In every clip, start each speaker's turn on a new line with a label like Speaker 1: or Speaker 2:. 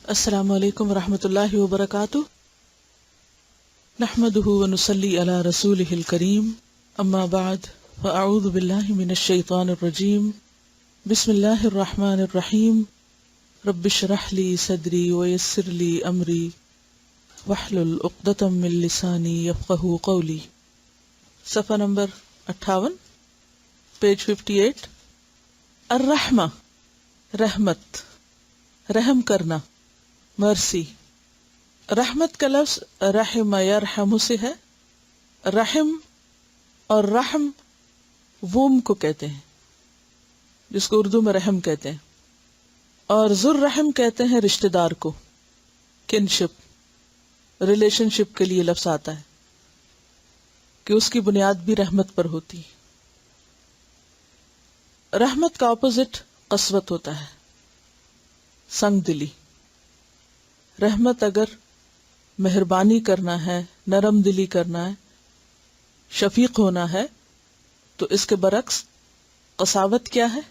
Speaker 1: السلام علیکم ورحمۃ اللہ وبرکاتہ، نحمده ونصلی علی رسولہ الکریم، اما بعد فاعوذ باللہ من الشیطان الرجیم، بسم اللہ الرحمن الرحیم، رب اشرح لی صدری ویسر لی امری واحلل عقدۃ من لسانی یفقہوا قولی۔ صفحہ نمبر 58، پیج 58۔ الرحمہ، رحمت، رحم کرنا، مرسی۔ رحمت کا لفظ رحم یرحم سے ہے۔ رحم اور رحم ووم کو کہتے ہیں، جس کو اردو میں رحم کہتے ہیں، اور ذر رحم کہتے ہیں رشتہ دار کو، کنشپ، ریلیشن شپ کے لیے لفظ آتا ہے کہ اس کی بنیاد بھی رحمت پر ہوتی۔ رحمت کا اپوزٹ قسوت ہوتا ہے، سنگ دلی۔ رحمت اگر مہربانی کرنا ہے، نرم دلی کرنا ہے، شفیق ہونا ہے، تو اس کے برعکس قساوت کیا ہے؟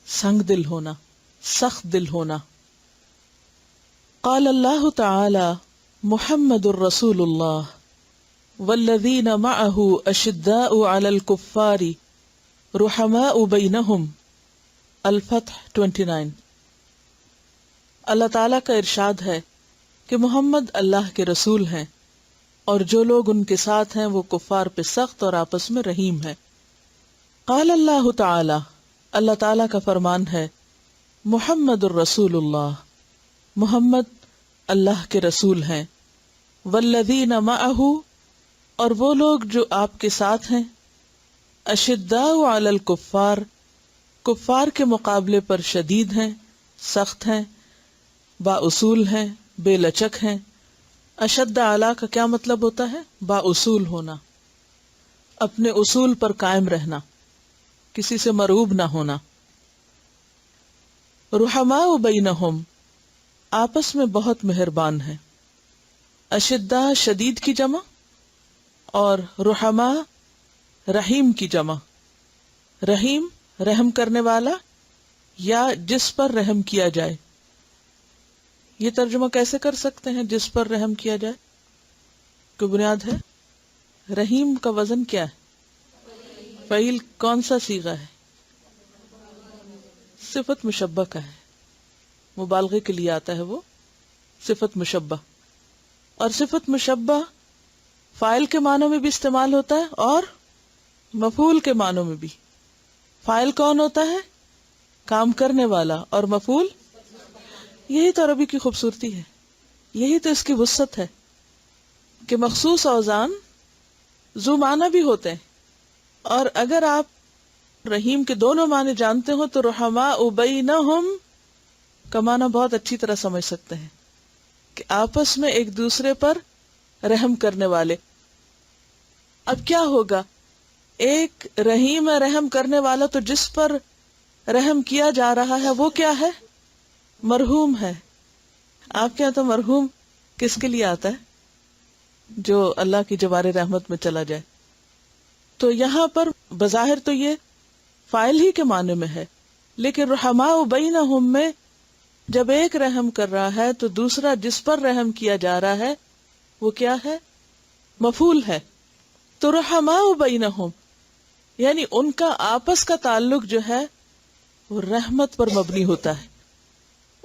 Speaker 1: سنگ دل ہونا، سخت دل ہونا۔ قال اللہ تعالی محمد الرسول اللہ والذین معه اشداء علی الکفار رحماء بینہم، الفتح 29۔ اللہ تعالیٰ کا ارشاد ہے کہ محمد اللہ کے رسول ہیں، اور جو لوگ ان کے ساتھ ہیں وہ کفار پہ سخت اور آپس میں رحیم ہے۔ قال اللہ تعالی، اللہ تعالیٰ کا فرمان ہے، محمد الرسول اللہ، محمد اللہ کے رسول ہیں، والذین معہ، اور وہ لوگ جو آپ کے ساتھ ہیں، اشداء علی الکفار، کفار کے مقابلے پر شدید ہیں، سخت ہیں، با اصول ہیں، بے لچک ہیں۔ اشد علی کا کیا مطلب ہوتا ہے؟ با اصول ہونا، اپنے اصول پر قائم رہنا، کسی سے مرعوب نہ ہونا۔ رحماء بینہم، آپس میں بہت مہربان ہیں۔ اشداء شدید کی جمع، اور رحماء رحیم کی جمع۔ رحیم رحم کرنے والا، یا جس پر رحم کیا جائے۔ یہ ترجمہ کیسے کر سکتے ہیں جس پر رحم کیا جائے؟ کوئی بنیاد ہے؟ رحیم کا وزن کیا ہے؟ فعیل کون سا صیغہ ہے؟ صفت مشبہ کا ہے، مبالغے کے لیے آتا ہے وہ صفت مشبہ۔ اور صفت مشبہ فاعل کے معنوں میں بھی استعمال ہوتا ہے اور مفعول کے معنوں میں بھی۔ فاعل کون ہوتا ہے؟ کام کرنے والا، اور مفعول، یہی تو عربی کی خوبصورتی ہے، یہی تو اس کی وسعت ہے کہ مخصوص اوزان ذو معنی بھی ہوتے ہیں۔ اور اگر آپ رحیم کے دونوں معنی جانتے ہو تو رحماء بینہم کا معنی بہت اچھی طرح سمجھ سکتے ہیں کہ آپس میں ایک دوسرے پر رحم کرنے والے۔ اب کیا ہوگا؟ ایک رحیم رحم کرنے والا تو جس پر رحم کیا جا رہا ہے وہ کیا ہے؟ مرحوم ہے۔ آپ کے یہاں تو مرحوم کس کے لیے آتا ہے؟ جو اللہ کی جوار رحمت میں چلا جائے۔ تو یہاں پر بظاہر تو یہ فاعل ہی کے معنی میں ہے، لیکن رحماء بینہم میں جب ایک رحم کر رہا ہے تو دوسرا جس پر رحم کیا جا رہا ہے وہ کیا ہے؟ مفعول ہے۔ تو رحماء بینہم یعنی ان کا آپس کا تعلق جو ہے وہ رحمت پر مبنی ہوتا ہے۔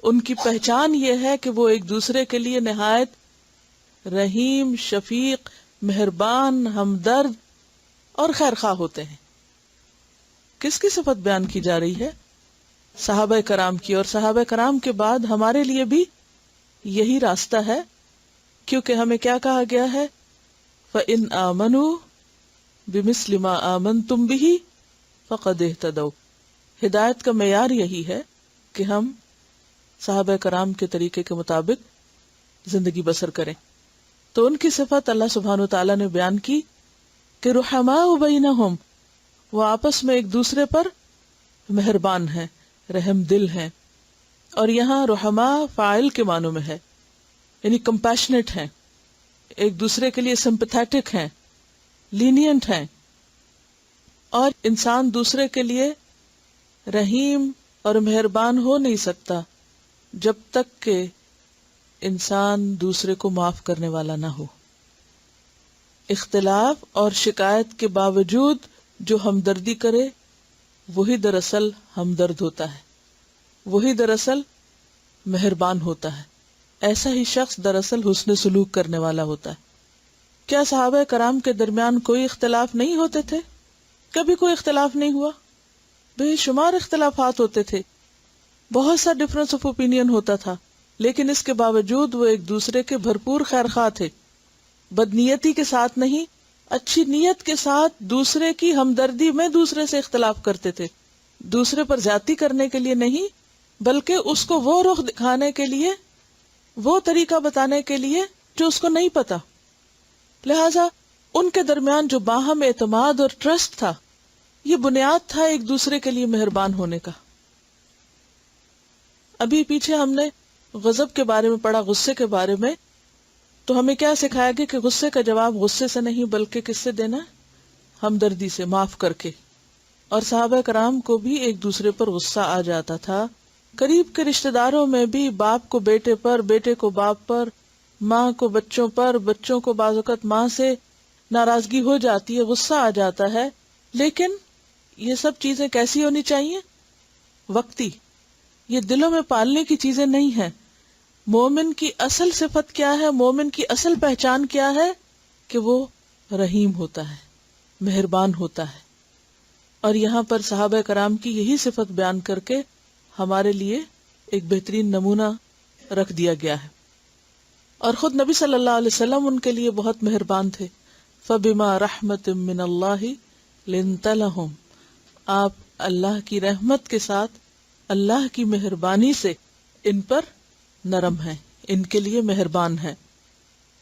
Speaker 1: ان کی پہچان یہ ہے کہ وہ ایک دوسرے کے لیے نہایت رحیم، شفیق، مہربان، ہمدرد اور خیرخواہ ہوتے ہیں۔ کس کی صفت بیان کی جا رہی ہے؟ صحابہ کرام کی، اور صحابہ کرام کے بعد ہمارے لیے بھی یہی راستہ ہے، کیونکہ ہمیں کیا کہا گیا ہے؟ فَإِنْ آمَنُوا بِمِثْلِ مَا آمَنْتُمْ بِهِ فَقَدْ اهْتَدَوْا۔ ہدایت کا معیار یہی ہے کہ ہم صحابہ کرام کے طریقے کے مطابق زندگی بسر کریں۔ تو ان کی صفت اللہ سبحانہ وتعالیٰ نے بیان کی کہ رحماء بینہم، وہ آپس میں ایک دوسرے پر مہربان ہیں، رحم دل ہیں۔ اور یہاں رحماء فاعل کے معنوں میں ہے، یعنی کمپیشنیٹ ہیں، ایک دوسرے کے لیے سمپیتھیٹک ہیں، لینینٹ ہیں۔ اور انسان دوسرے کے لیے رحیم اور مہربان ہو نہیں سکتا جب تک کہ انسان دوسرے کو معاف کرنے والا نہ ہو. اختلاف اور شکایت کے باوجود جو ہمدردی کرے وہی دراصل ہمدرد ہوتا ہے، وہی دراصل مہربان ہوتا ہے. ایسا ہی شخص دراصل حسن سلوک کرنے والا ہوتا ہے. کیا صحابہ کرام کے درمیان کوئی اختلاف نہیں ہوتے تھے؟ کبھی کوئی اختلاف نہیں ہوا؟ بے شمار اختلافات ہوتے تھے، بہت سا ڈفرنس آف اوپینین ہوتا تھا، لیکن اس کے باوجود وہ ایک دوسرے کے بھرپور خیر خواہ تھے. بدنیتی کے ساتھ نہیں، اچھی نیت کے ساتھ دوسرے کی ہمدردی میں دوسرے سے اختلاف کرتے تھے. دوسرے پر زیادتی کرنے کے لیے نہیں، بلکہ اس کو وہ رخ دکھانے کے لیے، وہ طریقہ بتانے کے لیے جو اس کو نہیں پتا. لہذا ان کے درمیان جو باہم اعتماد اور ٹرسٹ تھا، یہ بنیاد تھا ایک دوسرے کے لیے مہربان ہونے کا. ابھی پیچھے ہم نے غضب کے بارے میں پڑھا، غصے کے بارے میں، تو ہمیں کیا سکھایا گیا کہ غصے کا جواب غصے سے نہیں بلکہ کس سے دینا ہے؟ ہمدردی سے، معاف کر کے. اور صحابہ کرام کو بھی ایک دوسرے پر غصہ آ جاتا تھا. قریب کے رشتہ داروں میں بھی باپ کو بیٹے پر، بیٹے کو باپ پر، ماں کو بچوں پر، بچوں کو بعض اوقات ماں سے ناراضگی ہو جاتی ہے، غصہ آ جاتا ہے. لیکن یہ سب چیزیں کیسی ہونی چاہیے؟ وقتی. یہ دلوں میں پالنے کی چیزیں نہیں ہیں. مومن کی اصل صفت کیا ہے؟ مومن کی اصل پہچان کیا ہے؟ کہ وہ رحیم ہوتا ہے، مہربان ہوتا ہے. اور یہاں پر صحابہ کرام کی یہی صفت بیان کر کے ہمارے لیے ایک بہترین نمونہ رکھ دیا گیا ہے. اور خود نبی صلی اللہ علیہ وسلم ان کے لیے بہت مہربان تھے. فَبِمَا رَحْمَةٍ مِّنَ اللَّهِ لِنْتَ لَهُمْ. آپ اللہ کی رحمت کے ساتھ، اللہ کی مہربانی سے ان پر نرم ہیں، ان کے لیے مہربان ہیں.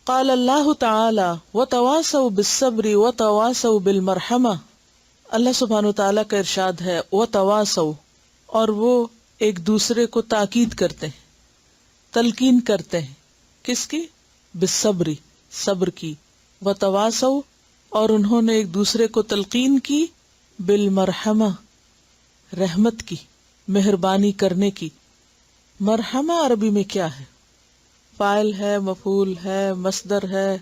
Speaker 1: قال اللہ تعالی وتواصوا بالصبر وتواصوا بالمرحمہ. اللہ سبحانہ وتعالی کا ارشاد ہے وتواصوا، اور وہ ایک دوسرے کو تاکید کرتے ہیں، تلقین کرتے ہیں. کس کی؟ بالصبر، صبر کی. وتواصوا، اور انہوں نے ایک دوسرے کو تلقین کی، بالمرحمہ، رحمت کی، مہربانی کرنے کی. مرحمہ عربی میں کیا ہے؟ فاعل ہے، مفعول ہے، مصدر ہے،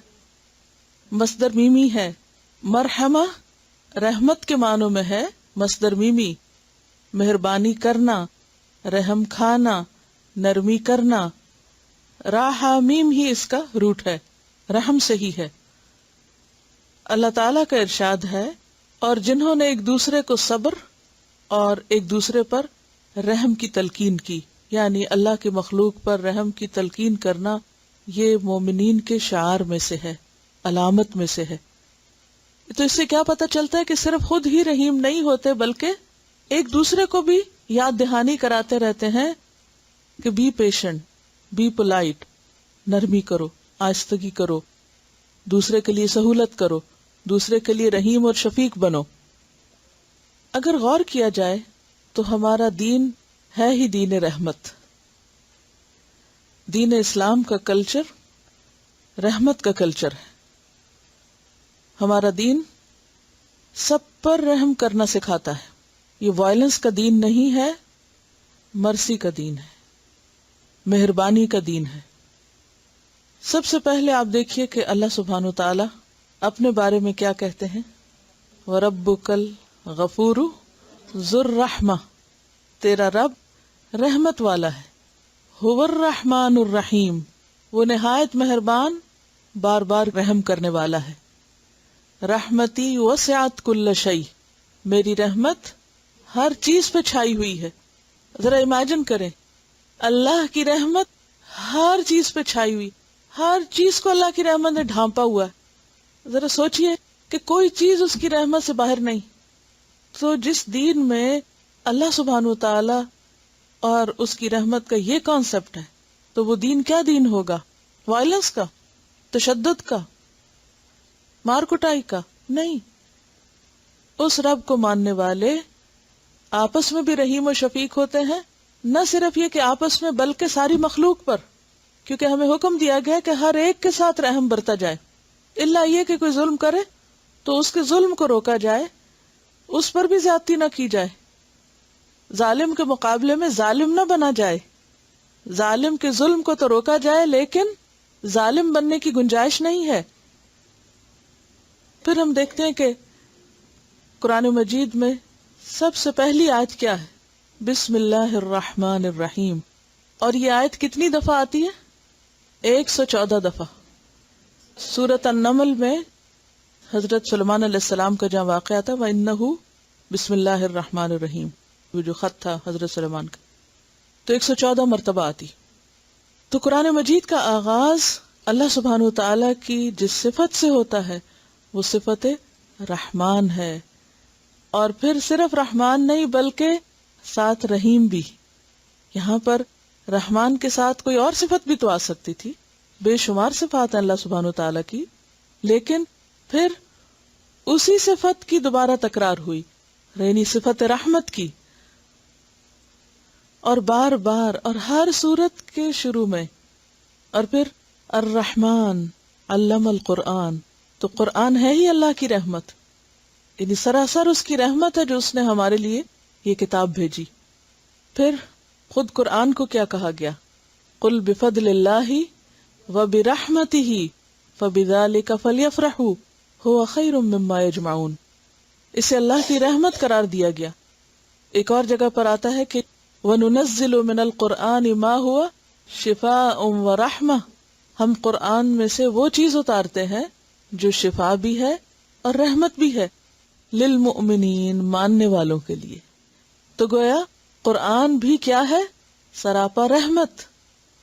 Speaker 1: مصدر میمی ہے. مرحمہ رحمت کے معنوں میں ہے، مصدر میمی، مہربانی کرنا، رحم کھانا، نرمی کرنا. راحہ میم ہی اس کا روٹ ہے، رحم سے ہی ہے. اللہ تعالیٰ کا ارشاد ہے اور جنہوں نے ایک دوسرے کو صبر اور ایک دوسرے پر رحم کی تلقین کی، یعنی اللہ کی مخلوق پر رحم کی تلقین کرنا، یہ مومنین کے شعار میں سے ہے، علامت میں سے ہے. تو اس سے کیا پتہ چلتا ہے کہ صرف خود ہی رحیم نہیں ہوتے بلکہ ایک دوسرے کو بھی یاد دہانی کراتے رہتے ہیں کہ بی پیشنٹ، بی پولائٹ، نرمی کرو، آہستگی کرو، دوسرے کے لیے سہولت کرو، دوسرے کے لیے رحیم اور شفیق بنو. اگر غور کیا جائے تو ہمارا دین ہے ہی دین رحمت. دین اسلام کا کلچر رحمت کا کلچر ہے. ہمارا دین سب پر رحم کرنا سکھاتا ہے. یہ وائلنس کا دین نہیں ہے، مرسی کا دین ہے، مہربانی کا دین ہے. سب سے پہلے آپ دیکھیے کہ اللہ سبحانہ و تعالی اپنے بارے میں کیا کہتے ہیں. وَرَبُّكَ الْغَفُورُ ذُو الرَّحْمَةِ. تیرا رب رحمت والا ہے. هُوَ الرَّحْمَٰنُ الرَّحِيمُ. وہ نہایت مہربان، بار بار رحم کرنے والا ہے. رحمتی وسعت کل شیء. میری رحمت ہر چیز پہ چھائی ہوئی ہے. ذرا امیجن کریں، اللہ کی رحمت ہر چیز پہ چھائی ہوئی، ہر چیز کو اللہ کی رحمت نے ڈھانپا ہوا ہے. ذرا سوچئے کہ کوئی چیز اس کی رحمت سے باہر نہیں. تو جس دین میں اللہ سبحانہ و تعالی اور اس کی رحمت کا یہ کانسیپٹ ہے، تو وہ دین کیا دین ہوگا؟ وائلنس کا، تشدد کا، مار کٹائی کا؟ نہیں. اس رب کو ماننے والے آپس میں بھی رحیم و شفیق ہوتے ہیں. نہ صرف یہ کہ آپس میں بلکہ ساری مخلوق پر، کیونکہ ہمیں حکم دیا گیا کہ ہر ایک کے ساتھ رحم برتا جائے، الا یہ کہ کوئی ظلم کرے تو اس کے ظلم کو روکا جائے، اس پر بھی زیادتی نہ کی جائے، ظالم کے مقابلے میں ظالم نہ بنا جائے. ظالم کے ظلم کو تو روکا جائے لیکن ظالم بننے کی گنجائش نہیں ہے۔ پھر ہم دیکھتے ہیں کہ قرآن مجید میں سب سے پہلی آیت کیا ہے؟ بسم اللہ الرحمن الرحیم۔ اور یہ آیت کتنی دفعہ آتی ہے؟ 114 دفعہ۔ سورۃ النمل میں حضرت سلیمان علیہ السلام کا جہاں واقعہ تھا وَإِنَّهُ بسم اللہ الرحمن الرحیم، وہ جو خط تھا حضرت سلیمان کا، تو 114 مرتبہ آتی۔ تو قرآن مجید کا آغاز اللہ سبحانہ و تعالیٰ کی جس صفت سے ہوتا ہے وہ صفت رحمان ہے، اور پھر صرف رحمان نہیں بلکہ ساتھ رحیم بھی۔ یہاں پر رحمان کے ساتھ کوئی اور صفت بھی تو آ سکتی تھی، بے شمار صفات ہیں اللہ سبحانہ و تعالیٰ کی، لیکن پھر اسی صفت کی دوبارہ تکرار ہوئی، یعنی صفت رحمت کی، اور بار بار اور ہر صورت کے شروع میں۔ اور پھر الرحمن علم القرآن، تو قرآن ہے ہی اللہ کی رحمت، یعنی سراسر اس کی رحمت ہے جو اس نے ہمارے لیے یہ کتاب بھیجی۔ پھر خود قرآن کو کیا کہا گیا؟ قل بفضل اللہ وبرحمتہ فبذلک فلیفرحوا هو خیر مما یجمعون، اسے اللہ کی رحمت قرار دیا گیا۔ ایک اور جگہ پر آتا ہے کہ وَنُنَزِّلُ مِنَ الْقُرْآنِ مَا هُوَ شِفَاءٌ وَرَحْمَةٌ، ہم قرآن میں سے وہ چیز اتارتے ہیں جو شفا بھی ہے اور رحمت بھی ہے، للمؤمنین، ماننے والوں کے لیے۔ تو گویا قرآن بھی کیا ہے؟ سراپا رحمت،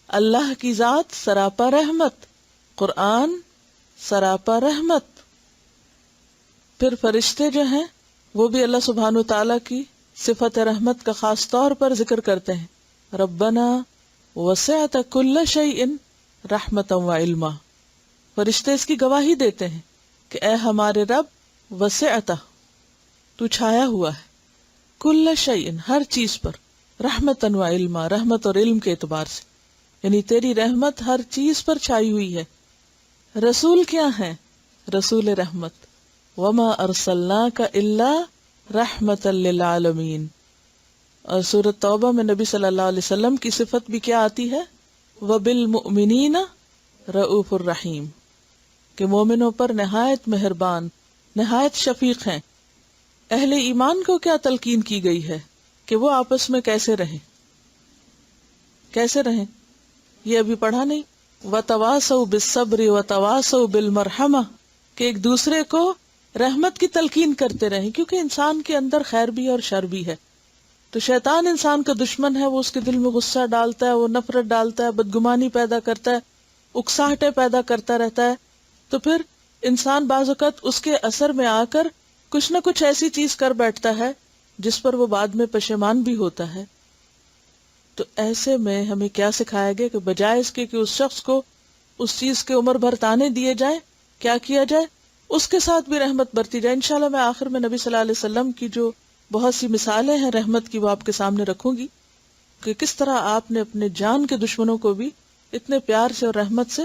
Speaker 1: اللہ کی ذات سراپا رحمت، قرآن سراپا رحمت۔ پھر فرشتے جو ہیں وہ بھی اللہ سبحانہ وتعالیٰ کی صفت رحمت کا خاص طور پر ذکر کرتے ہیں، ربنا وسعت کل شیء رحمتا وعلما۔ فرشتے اس کی گواہی دیتے ہیں کہ اے ہمارے رب، وسعت، تو چھایا ہوا ہے، کل شیء، ہر چیز پر، رحمتا وعلما، رحمت اور علم کے اعتبار سے، یعنی تیری رحمت ہر چیز پر چھائی ہوئی ہے۔ رسول کیا ہیں؟ رسول رحمت، وما ارسلناک الا رحمتا للعالمین۔ اور سورۃ توبہ میں نبی صلی اللہ علیہ وسلم کی صفت بھی کیا آتی ہے؟ وبالمؤمنین رؤوف الرحیم، کہ مومنوں پر نہایت مہربان، نہایت شفیق ہیں۔ اہل ایمان کو کیا تلقین کی گئی ہے کہ وہ آپس میں کیسے رہیں، کیسے رہیں؟ یہ ابھی پڑھا نہیں، وتواصوا بالصبر وتواصوا بالمرحمہ، کہ ایک دوسرے کو رحمت کی تلقین کرتے رہیں، کیونکہ انسان کے اندر خیر بھی اور شر بھی ہے۔ تو شیطان انسان کا دشمن ہے، وہ اس کے دل میں غصہ ڈالتا ہے، وہ نفرت ڈالتا ہے، بدگمانی پیدا کرتا ہے، اکساہٹیں پیدا کرتا رہتا ہے۔ تو پھر انسان بعض اوقات اس کے اثر میں آ کر کچھ نہ کچھ ایسی چیز کر بیٹھتا ہے جس پر وہ بعد میں پشیمان بھی ہوتا ہے۔ تو ایسے میں ہمیں کیا سکھایا گیا کہ بجائے اس کے کہ اس شخص کو اس چیز کے عمر بھر تانے دیے جائیں، کیا کیا جائے؟ اس کے ساتھ بھی رحمت برتی جائے۔ انشاءاللہ میں آخر میں نبی صلی اللہ علیہ وسلم کی جو بہت سی مثالیں ہیں رحمت کی وہ آپ کے سامنے رکھوں گی، کہ کس طرح آپ نے اپنے جان کے دشمنوں کو بھی اتنے پیار سے اور رحمت سے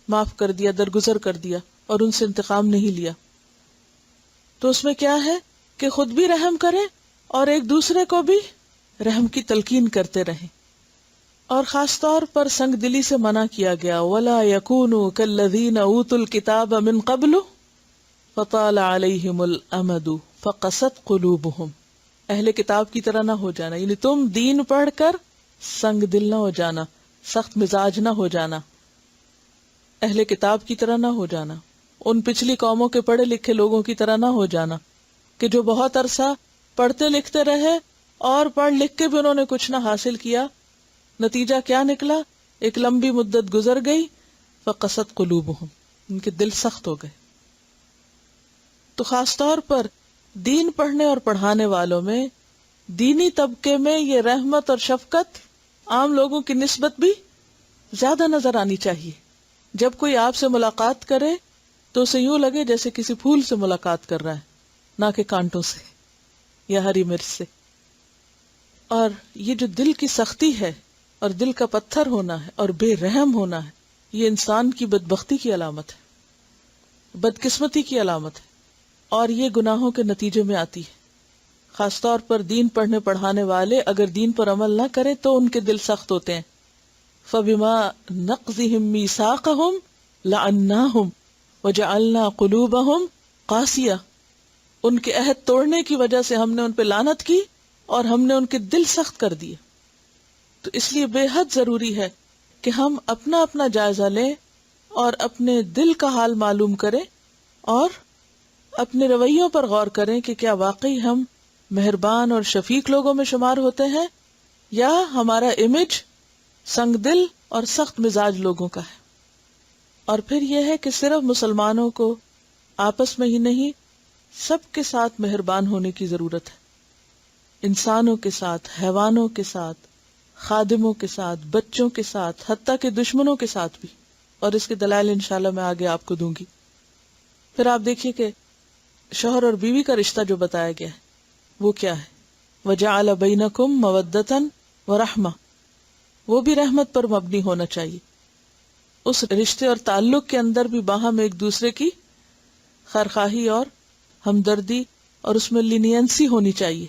Speaker 1: معاف کر دیا، درگزر کر دیا، اور ان سے انتقام نہیں لیا۔ تو اس میں کیا ہے کہ خود بھی رحم کریں اور ایک دوسرے کو بھی رحم کی تلقین کرتے رہیں۔ اور خاص طور پر سنگ دلی سے منع کیا گیا، وَلَا يَكُونُوا كَالَّذِينَ أُوتُوا الْكِتَابَ مِنْ قَبْلُ فَطَالَ عَلَيْهِمُ الْأَمَدُ فَقَسَتْ قُلُوبُهُمْ، اہل کتاب کی طرح نہ ہو جانا، یعنی تم دین پڑھ کر سنگ دل نہ ہو جانا، سخت مزاج نہ ہو جانا، اہل کتاب کی طرح نہ ہو جانا، ان پچھلی قوموں کے پڑھے لکھے لوگوں کی طرح نہ ہو جانا کہ جو بہت عرصہ پڑھتے لکھتے رہے اور پڑھ لکھ کے بھی انہوں نے کچھ نہ حاصل کیا، نتیجہ کیا نکلا؟ ایک لمبی مدت گزر گئی، فقست قلوبہم، ان کے دل سخت ہو گئے۔ تو خاص طور پر دین پڑھنے اور پڑھانے والوں میں، دینی طبقے میں یہ رحمت اور شفقت عام لوگوں کی نسبت بھی زیادہ نظر آنی چاہیے۔ جب کوئی آپ سے ملاقات کرے تو اسے یوں لگے جیسے کسی پھول سے ملاقات کر رہا ہے، نہ کہ کانٹوں سے یا ہری مرچ سے۔ اور یہ جو دل کی سختی ہے اور دل کا پتھر ہونا ہے اور بے رحم ہونا ہے، یہ انسان کی بدبختی کی علامت ہے، بدقسمتی کی علامت ہے، اور یہ گناہوں کے نتیجے میں آتی ہے۔ خاص طور پر دین پڑھنے پڑھانے والے اگر دین پر عمل نہ کریں تو ان کے دل سخت ہوتے ہیں، فبما نقضهم ميثاقهم لعناهم وجعلنا قلوبهم قاسية، ان کے عہد توڑنے کی وجہ سے ہم نے ان پہ لعنت کی اور ہم نے ان کے دل سخت کر دیے. تو اس لیے بے حد ضروری ہے کہ ہم اپنا اپنا جائزہ لیں اور اپنے دل کا حال معلوم کریں اور اپنے رویوں پر غور کریں کہ کیا واقعی ہم مہربان اور شفیق لوگوں میں شمار ہوتے ہیں یا ہمارا امیج سنگ دل اور سخت مزاج لوگوں کا ہے. اور پھر یہ ہے کہ صرف مسلمانوں کو آپس میں ہی نہیں، سب کے ساتھ مہربان ہونے کی ضرورت ہے. انسانوں کے ساتھ، حیوانوں کے ساتھ، خادموں کے ساتھ، بچوں کے ساتھ، حتیٰ کہ دشمنوں کے ساتھ بھی. اور اس کے دلائل انشاءاللہ میں آگے آپ کو دوں گی. پھر آپ دیکھیے کہ شوہر اور بیوی کا رشتہ جو بتایا گیا ہے وہ کیا ہے؟ وَجَعَلَ بَيْنَكُمْ مَوَدَّةً وَرَحْمَةً، وہ بھی رحمت پر مبنی ہونا چاہیے. اس رشتے اور تعلق کے اندر بھی باہم ایک دوسرے کی خیرخواہی اور ہمدردی اور اس میں لینینسی ہونی چاہیے.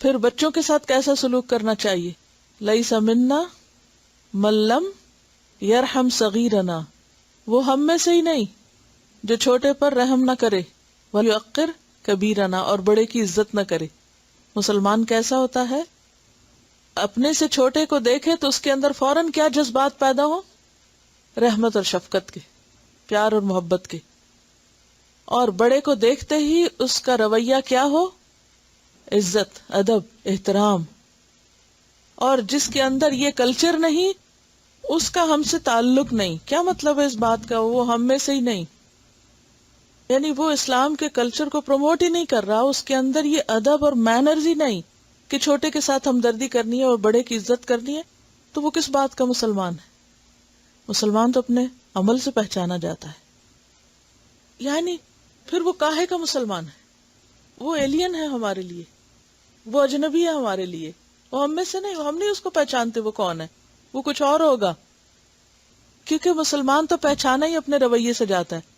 Speaker 1: پھر بچوں کے ساتھ کیسا سلوک کرنا چاہیے؟ لَيْسَ مِنَّا مَن لَّمْ يَرْحَمْ صَغِيرَنَا، وہ ہم میں سے ہی نہیں جو چھوٹے پر رحم نہ کرے. وَلْيُعَقِّرْ كَبِيرَنَا، اور بڑے کی عزت نہ کرے. مسلمان کیسا ہوتا ہے؟ اپنے سے چھوٹے کو دیکھے تو اس کے اندر فوراً کیا جذبات پیدا ہو؟ رحمت اور شفقت کے، پیار اور محبت کے. اور بڑے کو دیکھتے ہی اس کا رویہ کیا ہو؟ عزت، ادب، احترام. اور جس کے اندر یہ کلچر نہیں اس کا ہم سے تعلق نہیں. کیا مطلب ہے اس بات کا؟ وہ ہم میں سے ہی نہیں، یعنی وہ اسلام کے کلچر کو پروموٹ ہی نہیں کر رہا. اس کے اندر یہ ادب اور مینرز ہی نہیں کہ چھوٹے کے ساتھ ہمدردی کرنی ہے اور بڑے کی عزت کرنی ہے. تو وہ کس بات کا مسلمان ہے؟ مسلمان تو اپنے عمل سے پہچانا جاتا ہے. یعنی پھر وہ کاہے کا مسلمان ہے؟ وہ ایلین ہے ہمارے لیے، وہ اجنبی ہے ہمارے لیے، وہ ہم میں سے نہیں. ہم نہیں اس کو پہچانتے وہ کون ہے، وہ کچھ اور ہوگا. کیونکہ مسلمان تو پہچانا ہی اپنے رویے سے جاتا ہے.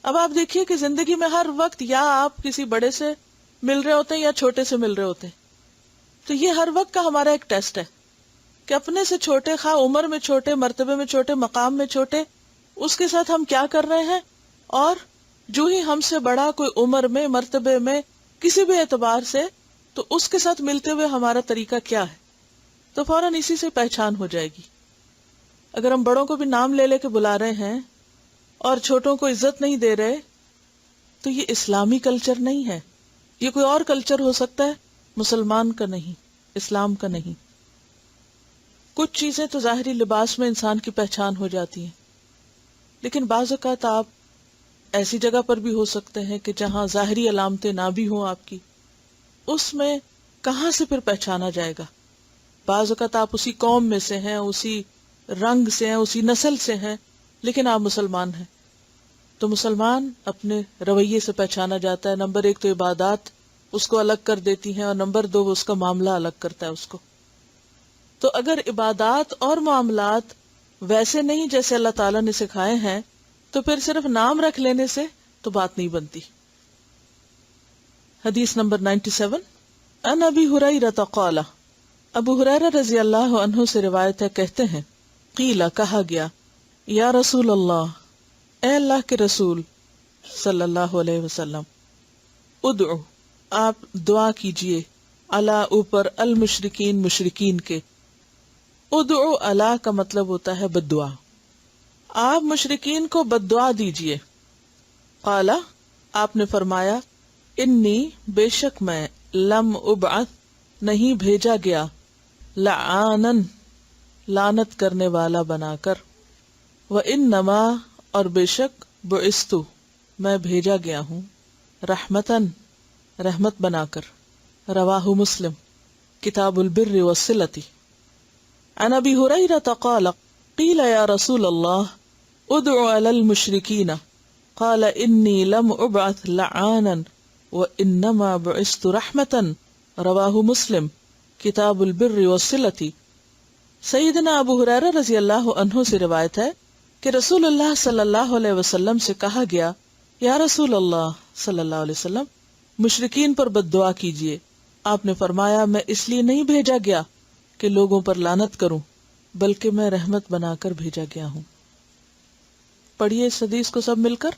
Speaker 1: اب آپ دیکھیے کہ زندگی میں ہر وقت یا آپ کسی بڑے سے مل رہے ہوتے ہیں یا چھوٹے سے مل رہے ہوتے ہیں. تو یہ ہر وقت کا ہمارا ایک ٹیسٹ ہے کہ اپنے سے چھوٹے، خواہ عمر میں چھوٹے، مرتبے میں چھوٹے، مقام میں چھوٹے، اس کے ساتھ ہم کیا کر رہے ہیں. اور جو ہی ہم سے بڑا کوئی عمر میں، مرتبے میں، کسی بھی اعتبار سے، تو اس کے ساتھ ملتے ہوئے ہمارا طریقہ کیا ہے، تو فوراً اسی سے پہچان ہو جائے گی. اگر ہم بڑوں کو بھی نام لے لے کے بلا رہے ہیں اور چھوٹوں کو عزت نہیں دے رہے تو یہ اسلامی کلچر نہیں ہے. یہ کوئی اور کلچر ہو سکتا ہے، مسلمان کا نہیں، اسلام کا نہیں. کچھ چیزیں تو ظاہری لباس میں انسان کی پہچان ہو جاتی ہیں، لیکن بعض اوقات آپ ایسی جگہ پر بھی ہو سکتے ہیں کہ جہاں ظاہری علامتیں نہ بھی ہوں آپ کی، اس میں کہاں سے پھر پہچانا جائے گا؟ بعض اوقات آپ اسی قوم میں سے ہیں، اسی رنگ سے ہیں، اسی نسل سے ہیں، لیکن آپ مسلمان ہیں. تو مسلمان اپنے رویے سے پہچانا جاتا ہے. نمبر 1 تو عبادات اس کو الگ کر دیتی ہیں، اور نمبر 2 وہ اس کا معاملہ الگ کرتا ہے اس کو. تو اگر عبادات اور معاملات ویسے نہیں جیسے اللہ تعالیٰ نے سکھائے ہیں تو پھر صرف نام رکھ لینے سے تو بات نہیں بنتی. حدیث نمبر 97، ان ابی ہریرہ قال، ابو ہریرہ رضی اللہ عنہ سے روایت ہے، کہتے ہیں، قیل، کہا گیا، یا رسول اللہ، اے اللہ کے رسول صلی اللہ علیہ وسلم، ادعو، آپ دعا کیجئے، علی اوپر، المشرکین، مشرکین کے. ادعو علی کا مطلب ہوتا ہے بد دعا، آپ مشرکین کو بد دعا دیجئے. قال، آپ نے فرمایا، انی، بے شک میں، لم ابعث، نہیں بھیجا گیا، لعانن، لعنت کرنے والا بنا کر، وانما، اور بے شک، بعثتو، میں بھیجا گیا ہوں، رحمتن، رحمت بنا کر. رواہ مسلم، کتاب البر والصلۃ. عن ابی ہریرہ قال، قیل یا رسول اللہ، ادعو علی المشرکین، قال انی لم ابعث لعانا وانما بعثت رحمتن. رواہ مسلم، کتاب البر والصلۃ. سیدنا ابو ہریرہ رضی اللہ عنہ سے روایت ہے کہ رسول اللہ صلی اللہ علیہ وسلم سے کہا گیا، یا رسول اللہ صلی اللہ علیہ وسلم، مشرکین پر بد دعا کیجیے. آپ نے فرمایا، میں اس لیے نہیں بھیجا گیا کہ لوگوں پر لعنت کروں، بلکہ میں رحمت بنا کر بھیجا گیا ہوں. پڑھیے اس حدیث کو سب مل کر.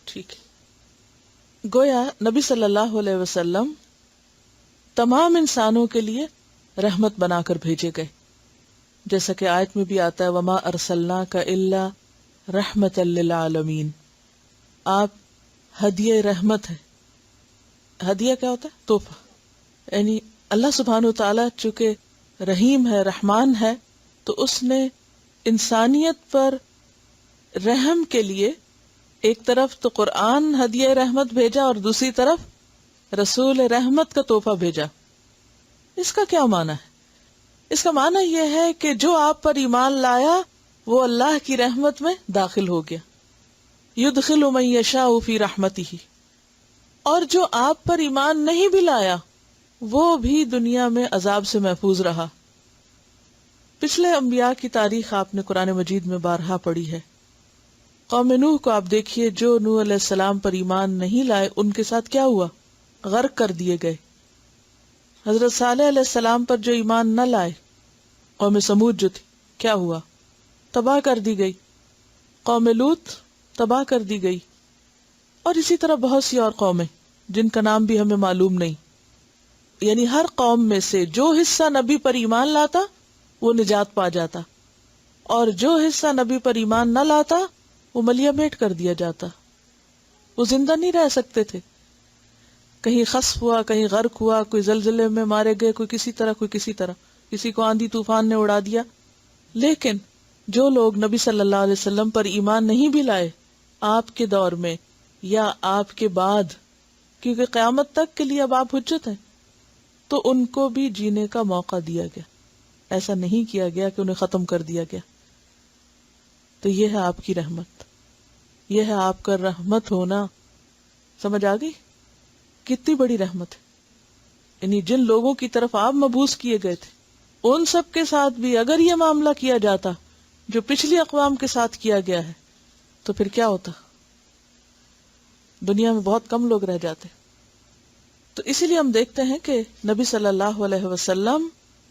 Speaker 1: ٹھیک ہے. گویا نبی صلی اللہ علیہ وسلم تمام انسانوں کے لیے رحمت بنا کر بھیجے گئے، جیسا کہ آیت میں بھی آتا ہے وما ارسلناک الا رحمتا للعالمین. آپ ہدیہ رحمت ہے. ہدیہ کیا ہوتا ہے؟ تحفہ. یعنی اللہ سبحانہ وتعالی چونکہ رحیم ہے، رحمان ہے، تو اس نے انسانیت پر رحم کے لیے ایک طرف تو قرآن ہدیہ رحمت بھیجا اور دوسری طرف رسول رحمت کا تحفہ بھیجا. اس کا کیا معنی ہے؟ اس کا معنی یہ ہے کہ جو آپ پر ایمان لایا وہ اللہ کی رحمت میں داخل ہو گیا. یدخل من یشاء فی رحمتہ. اور جو آپ پر ایمان نہیں بھی لایا وہ بھی دنیا میں عذاب سے محفوظ رہا. پچھلے انبیاء کی تاریخ آپ نے قرآن مجید میں بارہا پڑھی ہے. قوم نوح کو آپ دیکھیے، جو نوح علیہ السلام پر ایمان نہیں لائے ان کے ساتھ کیا ہوا؟ غرق کر دیے گئے. حضرت صالح علیہ السلام پر جو ایمان نہ لائے، قوم سمود جو تھی، کیا ہوا؟ تباہ کر دی گئی. قوم لوط تباہ کر دی گئی. اور اسی طرح بہت سی اور قومیں جن کا نام بھی ہمیں معلوم نہیں. یعنی ہر قوم میں سے جو حصہ نبی پر ایمان لاتا وہ نجات پا جاتا، اور جو حصہ نبی پر ایمان نہ لاتا وہ ملیا میٹ کر دیا جاتا. وہ زندہ نہیں رہ سکتے تھے. کہیں خسف ہوا، کہیں غرق ہوا، کوئی زلزلے میں مارے گئے، کوئی کسی طرح، کسی کو آندھی طوفان نے اڑا دیا. لیکن جو لوگ نبی صلی اللہ علیہ وسلم پر ایمان نہیں بھی لائے آپ کے دور میں یا آپ کے بعد، کیونکہ قیامت تک کے لیے اب آپ حجت ہیں، تو ان کو بھی جینے کا موقع دیا گیا. ایسا نہیں کیا گیا کہ انہیں ختم کر دیا گیا. تو یہ ہے آپ کی رحمت، یہ ہے آپ کا رحمت ہونا. سمجھ آ گئی کتنی بڑی رحمت ہے. یعنی جن لوگوں کی طرف آپ مبعوث کیے گئے تھے ان سب کے ساتھ بھی اگر یہ معاملہ کیا جاتا جو پچھلی اقوام کے ساتھ کیا گیا ہے تو پھر کیا ہوتا؟ دنیا میں بہت کم لوگ رہ جاتے. تو اسی لیے ہم دیکھتے ہیں کہ نبی صلی اللہ علیہ وسلم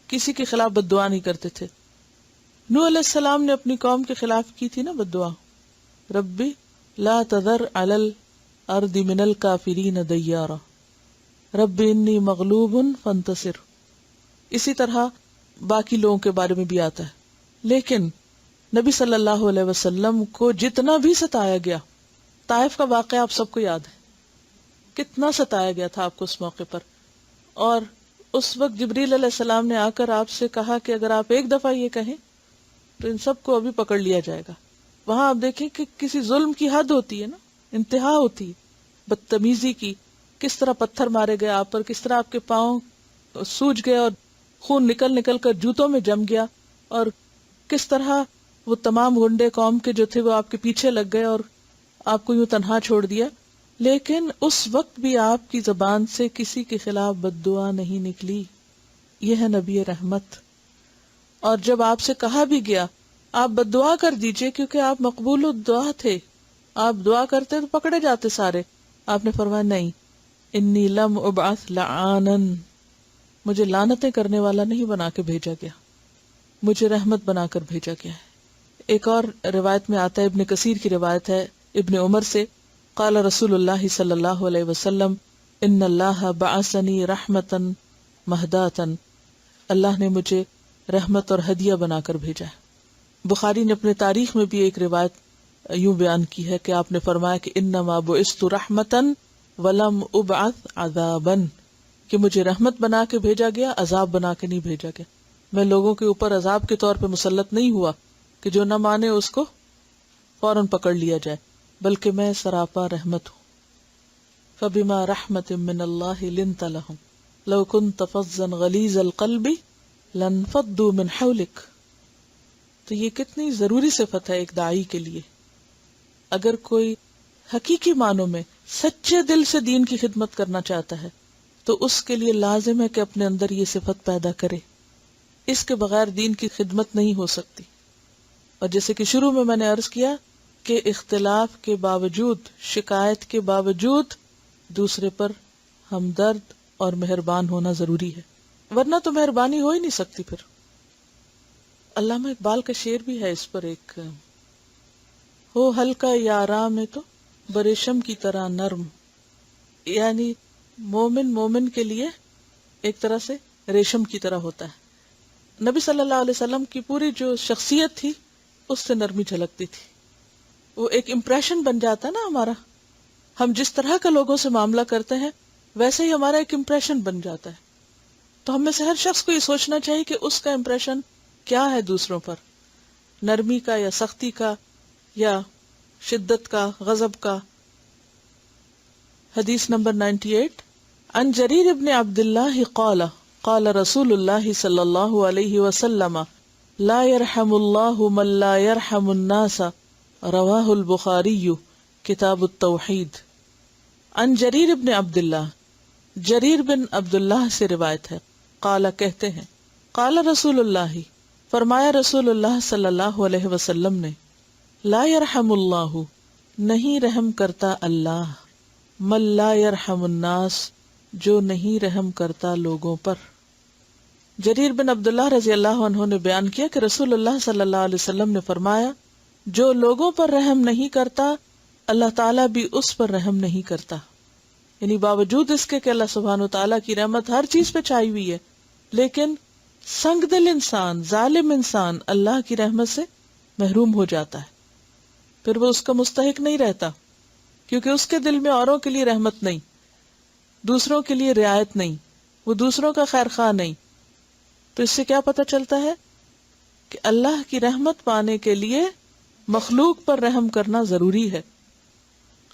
Speaker 1: کسی کے خلاف بد دعا نہیں کرتے تھے. نوح علیہ السلام نے اپنی قوم کے خلاف کی تھی نا بد دعا، ربی لا تذر علی الارض من الکافرین دیارا رب انی مغلوب فانتصر. اسی طرح باقی لوگوں کے بارے میں بھی آتا ہے. لیکن نبی صلی اللہ علیہ وسلم کو جتنا بھی ستایا گیا، طائف کا واقعہ آپ سب کو یاد ہے، کتنا ستایا گیا تھا آپ کو اس موقع پر. اور اس وقت جبریل علیہ السلام نے آ کر آپ سے کہا کہ اگر آپ ایک دفعہ یہ کہیں تو ان سب کو ابھی پکڑ لیا جائے گا. وہاں آپ دیکھیں کہ کسی ظلم کی حد ہوتی ہے نا، انتہا ہوتی ہے، بدتمیزی کی. کس طرح پتھر مارے گئے آپ پر، کس طرح آپ کے پاؤں سوج گئے اور خون نکل نکل کر جوتوں میں جم گیا، اور کس طرح وہ تمام گنڈے قوم کے جو تھے وہ آپ کے پیچھے لگ گئے اور آپ کو یوں تنہا چھوڑ دیا. لیکن اس وقت بھی آپ کی زبان سے کسی کے خلاف بد دعا نہیں نکلی. یہ ہے نبی رحمت. اور جب آپ سے کہا بھی گیا آپ بد دعا کر دیجئے کیونکہ آپ مقبول الدعا تھے، آپ دعا کرتے تو پکڑے جاتے سارے، آپ نے فرمایا نہیں، انی لم ابعث لعانن، مجھے لعنتیں کرنے والا نہیں بنا کے بھیجا گیا، مجھے رحمت بنا کر بھیجا گیا ہے. ایک اور روایت میں آتا ہے، ابن کثیر کی روایت ہے ابن عمر سے، قال رسول اللہ صلی اللہ علیہ وسلم ان اللہ بعثنی رحمتا مہداتا، اللہ نے مجھے رحمت اور ہدیہ بنا کر بھیجا ہے. بخاری نے اپنے تاریخ میں بھی ایک روایت یوں بیان کی ہے کہ آپ نے فرمایا کہ انما بعثت رحمتا ولم ابعث عذابا، کہ مجھے رحمت بنا کے بھیجا گیا، عذاب بنا کے نہیں بھیجا گیا. میں لوگوں کے اوپر عذاب کے طور پہ مسلط نہیں ہوا کہ جو نہ مانے اس کو فوراً پکڑ لیا جائے، بلکہ میں سراپا رحمت ہوں. فبما رحمت من اللہ لنت لهم لو كنت فظا غلیظ القلب لانفضوا من حولک. تو یہ کتنی ضروری صفت ہے ایک داعی کے لیے. اگر کوئی حقیقی معنوں میں سچے دل سے دین کی خدمت کرنا چاہتا ہے تو اس کے لیے لازم ہے کہ اپنے اندر یہ صفت پیدا کرے. اس کے بغیر دین کی خدمت نہیں ہو سکتی. اور جیسے کہ شروع میں نے عرض کیا کہ اختلاف کے باوجود، شکایت کے باوجود دوسرے پر ہمدرد اور مہربان ہونا ضروری ہے، ورنہ تو مہربانی ہو ہی نہیں سکتی. پھر علامہ اقبال کا شعر بھی ہے اس پر ایک، ہو ہلکا یاراں میں تو بریشم کی طرح نرم. یعنی مومن کے لیے ایک طرح سے ریشم کی طرح ہوتا ہے. نبی صلی اللہ علیہ وسلم کی پوری جو شخصیت تھی اس سے نرمی جھلکتی تھی. وہ ایک امپریشن بن جاتا ہے نا ہمارا. ہم جس طرح کا لوگوں سے معاملہ کرتے ہیں ویسے ہی ہمارا ایک امپریشن بن جاتا ہے. تو ہم میں سے ہر شخص کو یہ سوچنا چاہیے کہ اس کا امپریشن کیا ہے دوسروں پر، نرمی کا یا سختی کا یا شدت کا، غضب کا. حدیث نمبر 98. عن جریر ابن عبداللہ قال قال رسول اللہ صلی اللہ علیہ وسلم لا يرحم اللہ من لا يرحم الناس. رواہ البخاری کتاب التوحید. عن جریر ابن عبداللہ، جریر بن عبداللہ سے روایت ہے. قال کہتے ہیں، قال رسول اللہ، فرمایا رسول اللہ صلی اللہ علیہ وسلم نے، لا يرحم اللہ، نہیں رحم کرتا اللہ، من لا يرحم الناس، جو نہیں رحم کرتا لوگوں پر. جریر بن عبداللہ رضی اللہ عنہ نے بیان کیا کہ رسول اللہ صلی اللہ علیہ وسلم نے فرمایا، جو لوگوں پر رحم نہیں کرتا اللہ تعالیٰ بھی اس پر رحم نہیں کرتا. یعنی باوجود اس کے کہ اللہ سبحانہ وتعالیٰ کی رحمت ہر چیز پہ چھائی ہوئی ہے، لیکن سنگ دل انسان، ظالم انسان اللہ کی رحمت سے محروم ہو جاتا ہے. پھر وہ اس کا مستحق نہیں رہتا، کیونکہ اس کے دل میں اوروں کے لیے رحمت نہیں، دوسروں کے لیے رعایت نہیں، وہ دوسروں کا خیر خواہ نہیں. تو اس سے کیا پتہ چلتا ہے کہ اللہ کی رحمت پانے کے لیے مخلوق پر رحم کرنا ضروری ہے.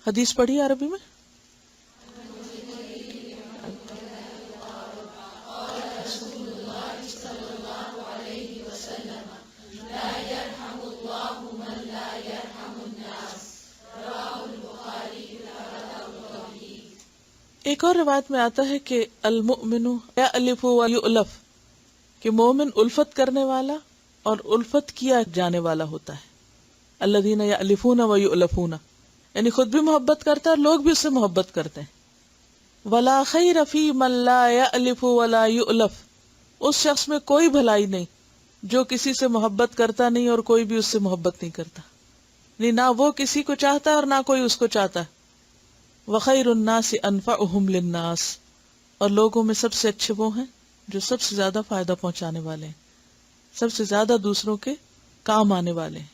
Speaker 1: حدیث پڑھی عربی میں. ایک اور روایت میں آتا ہے کہ المؤمن یألف و یؤلف، کہ مومن الفت کرنے والا اور الفت کیا جانے والا ہوتا ہے. الذین یألفون و یؤلفون، یعنی خود بھی محبت کرتا ہے اور لوگ بھی اس سے محبت کرتے ہیں. ولا خیر فی من لا یألف ولا یؤلف، اس شخص میں کوئی بھلائی نہیں جو کسی سے محبت کرتا نہیں اور کوئی بھی اس سے محبت نہیں کرتا. یعنی نہ وہ کسی کو چاہتا ہے اور نہ کوئی اس کو چاہتا ہے. وخیر الناس انفعهم للناس، اور لوگوں میں سب سے اچھے وہ ہیں جو سب سے زیادہ فائدہ پہنچانے والے ہیں، سب سے زیادہ دوسروں کے کام آنے والے ہیں.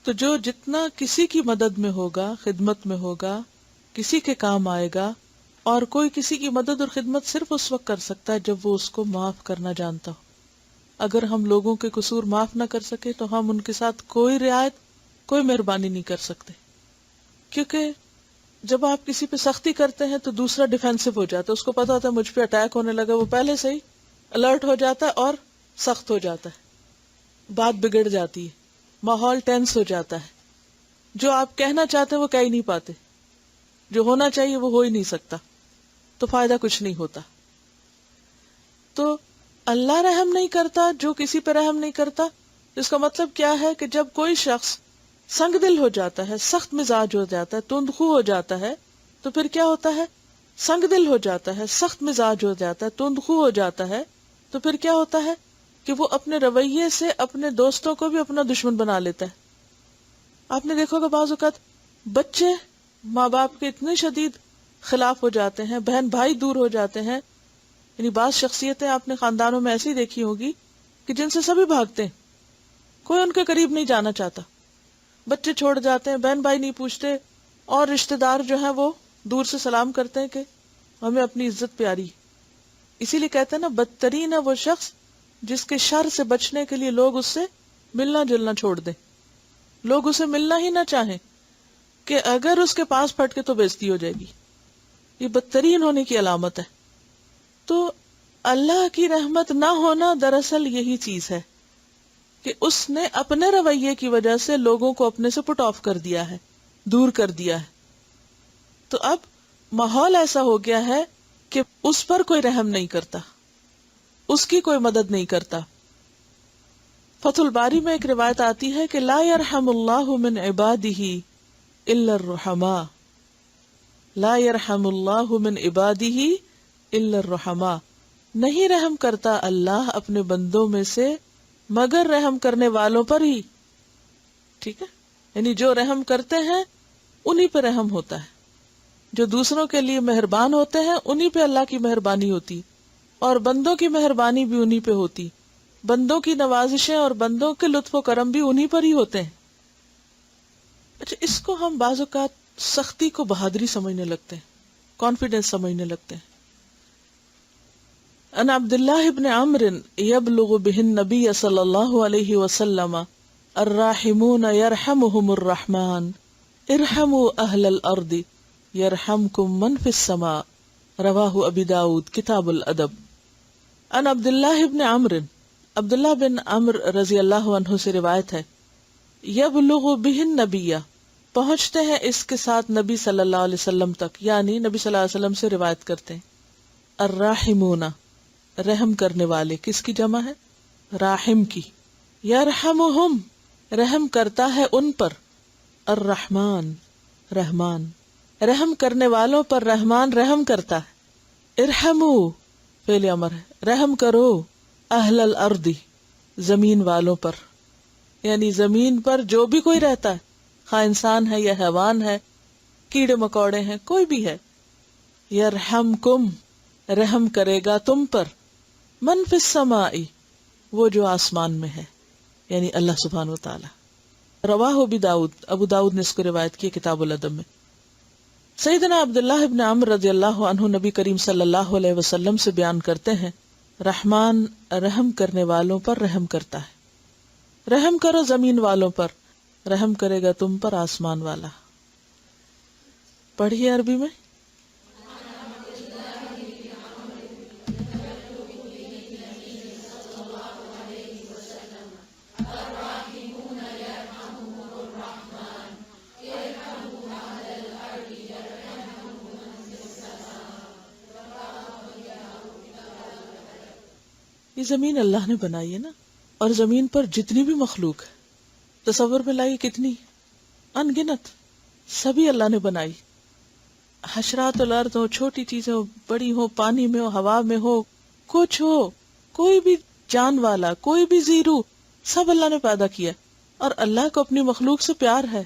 Speaker 1: تو جو جتنا کسی کی مدد میں ہوگا، خدمت میں ہوگا، کسی کے کام آئے گا. اور کوئی کسی کی مدد اور خدمت صرف اس وقت کر سکتا ہے جب وہ اس کو معاف کرنا جانتا ہو. اگر ہم لوگوں کے قصور معاف نہ کر سکے تو ہم ان کے ساتھ کوئی رعایت، کوئی مہربانی نہیں کر سکتے. کیونکہ جب آپ کسی پہ سختی کرتے ہیں تو دوسرا ڈیفینسو ہو جاتا ہے، اس کو پتا ہوتا ہے مجھ پہ اٹیک ہونے لگا، وہ پہلے سے ہی الرٹ ہو جاتا ہے اور سخت ہو جاتا ہے، بات بگڑ جاتی ہے، ماحول ٹینس ہو جاتا ہے. جو آپ کہنا چاہتے ہیں وہ کہہ ہی نہیں پاتے، جو ہونا چاہیے وہ ہو ہی نہیں سکتا، تو فائدہ کچھ نہیں ہوتا. تو اللہ رحم نہیں کرتا جو کسی پہ رحم نہیں کرتا. اس کا مطلب کیا ہے کہ جب کوئی شخص سنگ دل ہو جاتا ہے، سخت مزاج ہو جاتا ہے، تندخو ہو جاتا ہے، تو پھر کیا ہوتا ہے؟ سنگ دل ہو جاتا ہے، سخت مزاج ہو جاتا ہے، تندخو ہو جاتا ہے، تو پھر کیا ہوتا ہے کہ وہ اپنے رویے سے اپنے دوستوں کو بھی اپنا دشمن بنا لیتا ہے. آپ نے دیکھا کہ بعض اوقات بچے ماں باپ کے اتنے شدید خلاف ہو جاتے ہیں، بہن بھائی دور ہو جاتے ہیں. یعنی بعض شخصیتیں آپ نے خاندانوں میں ایسی دیکھی ہوگی کہ جن سے سبھی بھاگتے ہیں، کوئی ان کے قریب نہیں جانا چاہتا، بچے چھوڑ جاتے ہیں، بہن بھائی نہیں پوچھتے، اور رشتہ دار جو ہیں وہ دور سے سلام کرتے ہیں کہ ہمیں اپنی عزت پیاری. اسی لیے کہتے ہیں نا، بدترین ہے وہ شخص جس کے شر سے بچنے کے لیے لوگ اس سے ملنا جلنا چھوڑ دیں، لوگ اسے ملنا ہی نہ چاہیں کہ اگر اس کے پاس پھٹ کے تو بےزتی ہو جائے گی. یہ بدترین ہونے کی علامت ہے. تو اللہ کی رحمت نہ ہونا دراصل یہی چیز ہے کہ اس نے اپنے رویے کی وجہ سے لوگوں کو اپنے سے پٹ آف کر دیا ہے، دور کر دیا ہے. تو اب ماحول ایسا ہو گیا ہے کہ اس پر کوئی رحم نہیں کرتا، اس کی کوئی مدد نہیں کرتا۔ فتح الباری میں ایک روایت آتی ہے کہ لا یرحم اللہ من عبادہ الا الرحماء، لا یرحم اللہ من عبادہ الا الرحماء، نہیں رحم کرتا اللہ اپنے بندوں میں سے مگر رحم کرنے والوں پر ہی۔ ٹھیک ہے، یعنی جو رحم کرتے ہیں انہی پہ رحم ہوتا ہے، جو دوسروں کے لیے مہربان ہوتے ہیں انہی پہ اللہ کی مہربانی ہوتی، اور بندوں کی مہربانی بھی انہی پہ ہوتی، بندوں کی نوازشیں اور بندوں کے لطف و کرم بھی انہی پر ہی ہوتے ہیں۔ اچھا، اس کو ہم بعض اوقات سختی کو بہادری سمجھنے لگتے ہیں، کانفیڈنس سمجھنے لگتے ہیں۔ ان عبداللہ ابن عمرو یبلغ بہ النبی صلی اللہ علیہ وسلم الراحمون یرحمہم الرحمن ارحموا اہل الارض یرحمکم من فی السماء، رواہ ابی داؤد کتاب الادب۔ ان عبداللہ ابن عمرو، عبداللہ بن عمرو رضی اللہ عنہ سے روایت ہے، یبلغ بہ النبی، پہنچتے ہیں اس کے ساتھ نبی صلی اللہ علیہ وسلم تک، یعنی نبی صلی اللہ علیہ وسلم سے روایت کرتے ہیں۔ الراحمون، رحم کرنے والے، کس کی جمع ہے؟ راحم کی۔ یرحمہم، رحم کرتا ہے ان پر، الرحمن، رحمان، رحم کرنے والوں پر رحمان رحم کرتا ہے۔ ارحمو، فعل امر ہے، رحم کرو، اہل الارض، زمین والوں پر، یعنی زمین پر جو بھی کوئی رہتا ہے، خواہ انسان ہے یا حیوان ہے، کیڑے مکوڑے ہیں، کوئی بھی ہے۔ یرحمکم، رحم کرے گا تم پر، من فی السماء، وہ جو آسمان میں ہے، یعنی اللہ سبحانہ وتعالی۔ رواہ ابی داؤد، ابو داؤد نے اس کو روایت کی کتاب الادب میں۔ سیدنا عبداللہ ابن عمرو رضی اللہ عنہ نبی کریم صلی اللہ علیہ وسلم سے بیان کرتے ہیں، رحمان رحم کرنے والوں پر رحم کرتا ہے، رحم کرو زمین والوں پر، رحم کرے گا تم پر آسمان والا۔ پڑھیے عربی میں۔ یہ زمین اللہ نے بنائی ہے نا، اور زمین پر جتنی بھی مخلوق ہے، تصور میں لائیے کتنی، ان گنت، سبھی اللہ نے بنائی۔ حشرات الارض ہو، چھوٹی چیزیں ہو، بڑی ہو، پانی میں ہو، ہوا میں ہو، کچھ ہو، کوئی بھی جان والا، کوئی بھی زیرو، سب اللہ نے پیدا کیا، اور اللہ کو اپنی مخلوق سے پیار ہے۔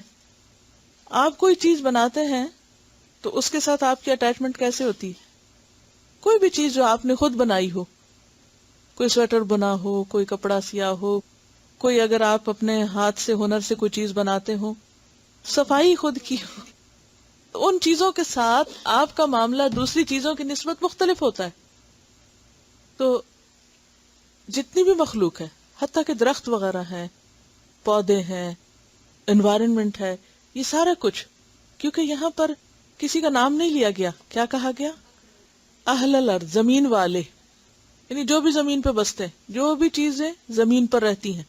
Speaker 1: آپ کوئی چیز بناتے ہیں تو اس کے ساتھ آپ کی اٹیچمنٹ کیسے ہوتی ہے؟ کوئی بھی چیز جو آپ نے خود بنائی ہو، کوئی سویٹر بنا ہو، کوئی کپڑا سیا ہو، کوئی اگر آپ اپنے ہاتھ سے ہنر سے کوئی چیز بناتے ہو، صفائی خود کی ہو، تو ان چیزوں کے ساتھ آپ کا معاملہ دوسری چیزوں کی نسبت مختلف ہوتا ہے۔ تو جتنی بھی مخلوق ہے، حتیٰ کہ درخت وغیرہ ہیں، پودے ہیں، انوائرمنٹ ہے، یہ سارا کچھ، کیونکہ یہاں پر کسی کا نام نہیں لیا گیا، کیا کہا گیا؟ اہل الارض، زمین والے، یعنی جو بھی زمین پہ بستے ہیں، جو بھی چیزیں زمین پر رہتی ہیں۔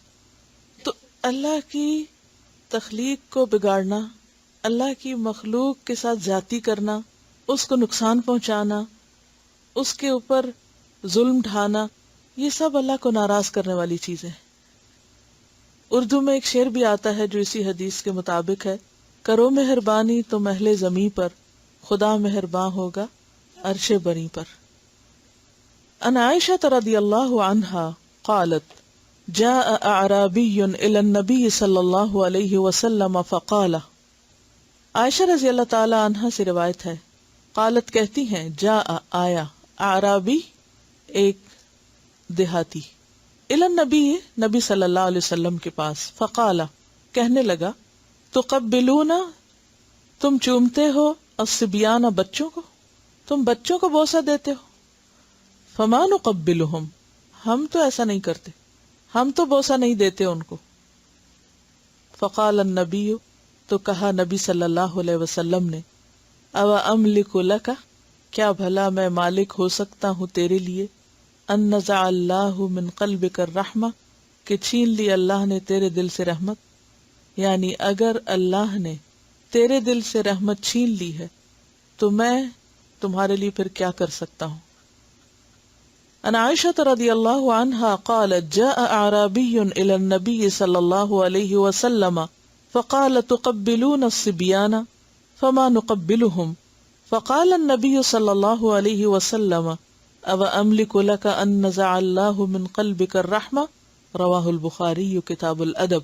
Speaker 1: تو اللہ کی تخلیق کو بگاڑنا، اللہ کی مخلوق کے ساتھ زیادتی کرنا، اس کو نقصان پہنچانا، اس کے اوپر ظلم ڈھانا، یہ سب اللہ کو ناراض کرنے والی چیزیں ہیں۔ اردو میں ایک شعر بھی آتا ہے جو اسی حدیث کے مطابق ہے، کرو مہربانی تو اہل زمیں پر، خدا مہرباں ہوگا عرش بری پر۔ ان عائشہ رضی اللہ عنہا قالت جاء اعرابی الی النبی صلی اللہ علیہ وسلم فقال، عائشہ رضی اللہ تعالی عنہا سے روایت ہے، قالت کہتی ہیں، جاء آیا، اعرابی ایک دیہاتی، الی النبی نبی صلی اللہ علیہ وسلم کے پاس، فقال کہنے لگا، تقبلون تم چومتے ہو، الصبیان بچوں کو، تم بچوں کو بوسہ دیتے ہو، فما نقبلہم ہم تو ایسا نہیں کرتے، ہم تو بوسہ نہیں دیتے ان کو۔ فقال النبی تو کہا نبی صلی اللہ علیہ وسلم نے، او املک لک کیا بھلا میں مالک ہو سکتا ہوں تیرے لیے، ان نزع اللہ من قلبک الرحمہ کہ چھین لی اللہ نے تیرے دل سے رحمت، یعنی اگر اللہ نے تیرے دل سے رحمت چھین لی ہے تو میں تمہارے لیے پھر کیا کر سکتا ہوں. عن عائشة رضی اللہ عنہا قالت جاء اعرابی الى النبی صلی اللہ علیہ وسلم فقال تقبلون الصبیان فما نقبلهم فقال النبی صلی اللہ علیہ وسلم او املک لك ان نزع اللہ من قلبك الرحمہ. رواہ البخاری کتاب الادب.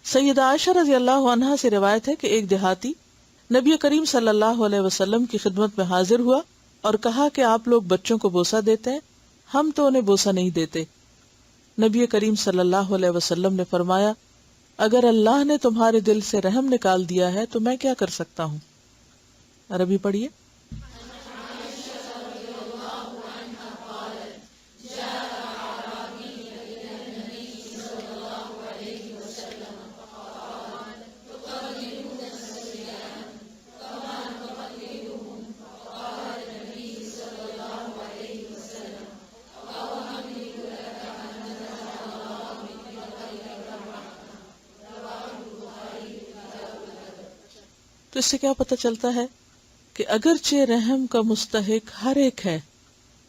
Speaker 1: سیدہ عائشہ رضی اللہ عنہا سے روایت ہے کہ ایک دیہاتی نبی کریم صلی اللہ علیہ وسلم کی خدمت میں حاضر ہوا اور کہا کہ آپ لوگ بچوں کو بوسہ دیتے ہیں، ہم تو انہیں بوسہ نہیں دیتے. نبی کریم صلی اللہ علیہ وسلم نے فرمایا اگر اللہ نے تمہارے دل سے رحم نکال دیا ہے تو میں کیا کر سکتا ہوں. عربی پڑھیے. تو اس سے کیا پتہ چلتا ہے کہ اگرچہ رحم کا مستحق ہر ایک ہے،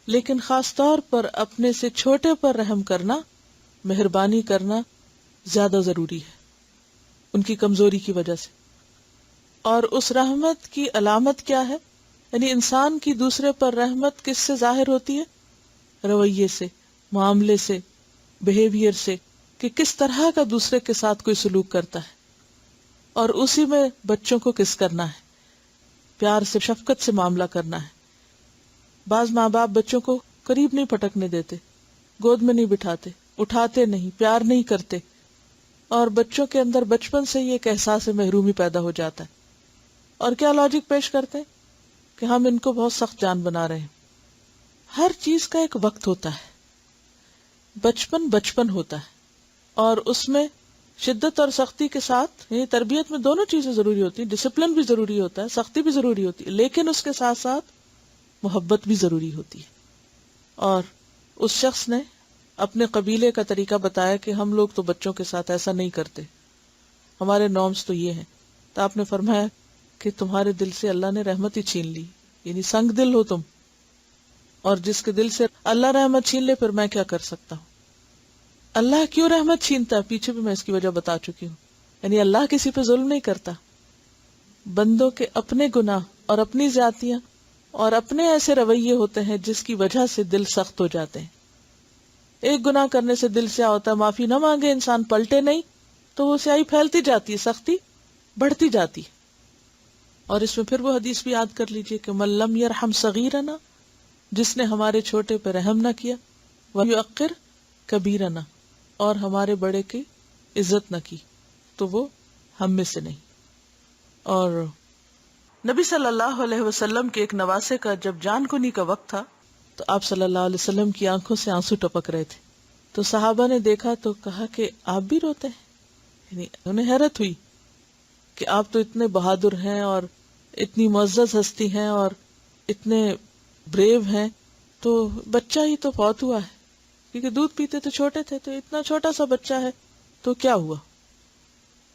Speaker 1: لیکن خاص طور پر اپنے سے چھوٹے پر رحم کرنا، مہربانی کرنا زیادہ ضروری ہے ان کی کمزوری کی وجہ سے. اور اس رحمت کی علامت کیا ہے؟ یعنی انسان کی دوسرے پر رحمت کس سے ظاہر ہوتی ہے؟ رویے سے، معاملے سے، بیہیویئر سے، کہ کس طرح کا دوسرے کے ساتھ کوئی سلوک کرتا ہے. اور اسی میں بچوں کو کس کرنا ہے، پیار سے، شفقت سے معاملہ کرنا ہے. بعض ماں باپ بچوں کو قریب نہیں پھٹکنے دیتے، گود میں نہیں بٹھاتے، اٹھاتے نہیں، پیار نہیں کرتے، اور بچوں کے اندر بچپن سے یہ ایک احساس محرومی پیدا ہو جاتا ہے. اور کیا لاجک پیش کرتے ہیں کہ ہم ان کو بہت سخت جان بنا رہے ہیں. ہر چیز کا ایک وقت ہوتا ہے. بچپن بچپن ہوتا ہے اور اس میں شدت اور سختی کے ساتھ، یعنی تربیت میں دونوں چیزیں ضروری ہوتی ہیں. ڈسپلن بھی ضروری ہوتا ہے، سختی بھی ضروری ہوتی ہے، لیکن اس کے ساتھ ساتھ محبت بھی ضروری ہوتی ہے. اور اس شخص نے اپنے قبیلے کا طریقہ بتایا کہ ہم لوگ تو بچوں کے ساتھ ایسا نہیں کرتے، ہمارے نارمز تو یہ ہیں. تو آپ نے فرمایا کہ تمہارے دل سے اللہ نے رحمت ہی چھین لی، یعنی سنگ دل ہو تم، اور جس کے دل سے اللہ رحمت چھین لے پھر میں کیا کر سکتا ہوں. اللہ کیوں رحمت چھینتا ہے پیچھے بھی میں اس کی وجہ بتا چکی ہوں. یعنی اللہ کسی پہ ظلم نہیں کرتا، بندوں کے اپنے گناہ اور اپنی زیادتیاں اور اپنے ایسے رویے ہوتے ہیں جس کی وجہ سے دل سخت ہو جاتے ہیں. ایک گناہ کرنے سے دل سیاہ ہوتا ہے، معافی نہ مانگے انسان، پلٹے نہیں، تو وہ سیاہی پھیلتی جاتی ہے، سختی بڑھتی جاتی. اور اس میں پھر وہ حدیث بھی یاد کر لیجئے کہ من لم یرحم صغیرنا، جس نے ہمارے چھوٹے پہ رحم نہ کیا، ویؤقر کبیرنا، اور ہمارے بڑے کی عزت نہ کی، تو وہ ہم میں سے نہیں. اور نبی صلی اللہ علیہ وسلم کے ایک نواسے کا جب جان کنی کا وقت تھا تو آپ صلی اللہ علیہ وسلم کی آنکھوں سے آنسو ٹپک رہے تھے. تو صحابہ نے دیکھا تو کہا کہ آپ بھی روتے ہیں. یعنی انہیں حیرت ہوئی کہ آپ تو اتنے بہادر ہیں اور اتنی معزز ہستی ہیں اور اتنے بریو ہیں، تو بچہ ہی تو فوت ہوا ہے، کیونکہ دودھ پیتے تو چھوٹے تھے، تو اتنا چھوٹا سا بچہ ہے تو کیا ہوا؟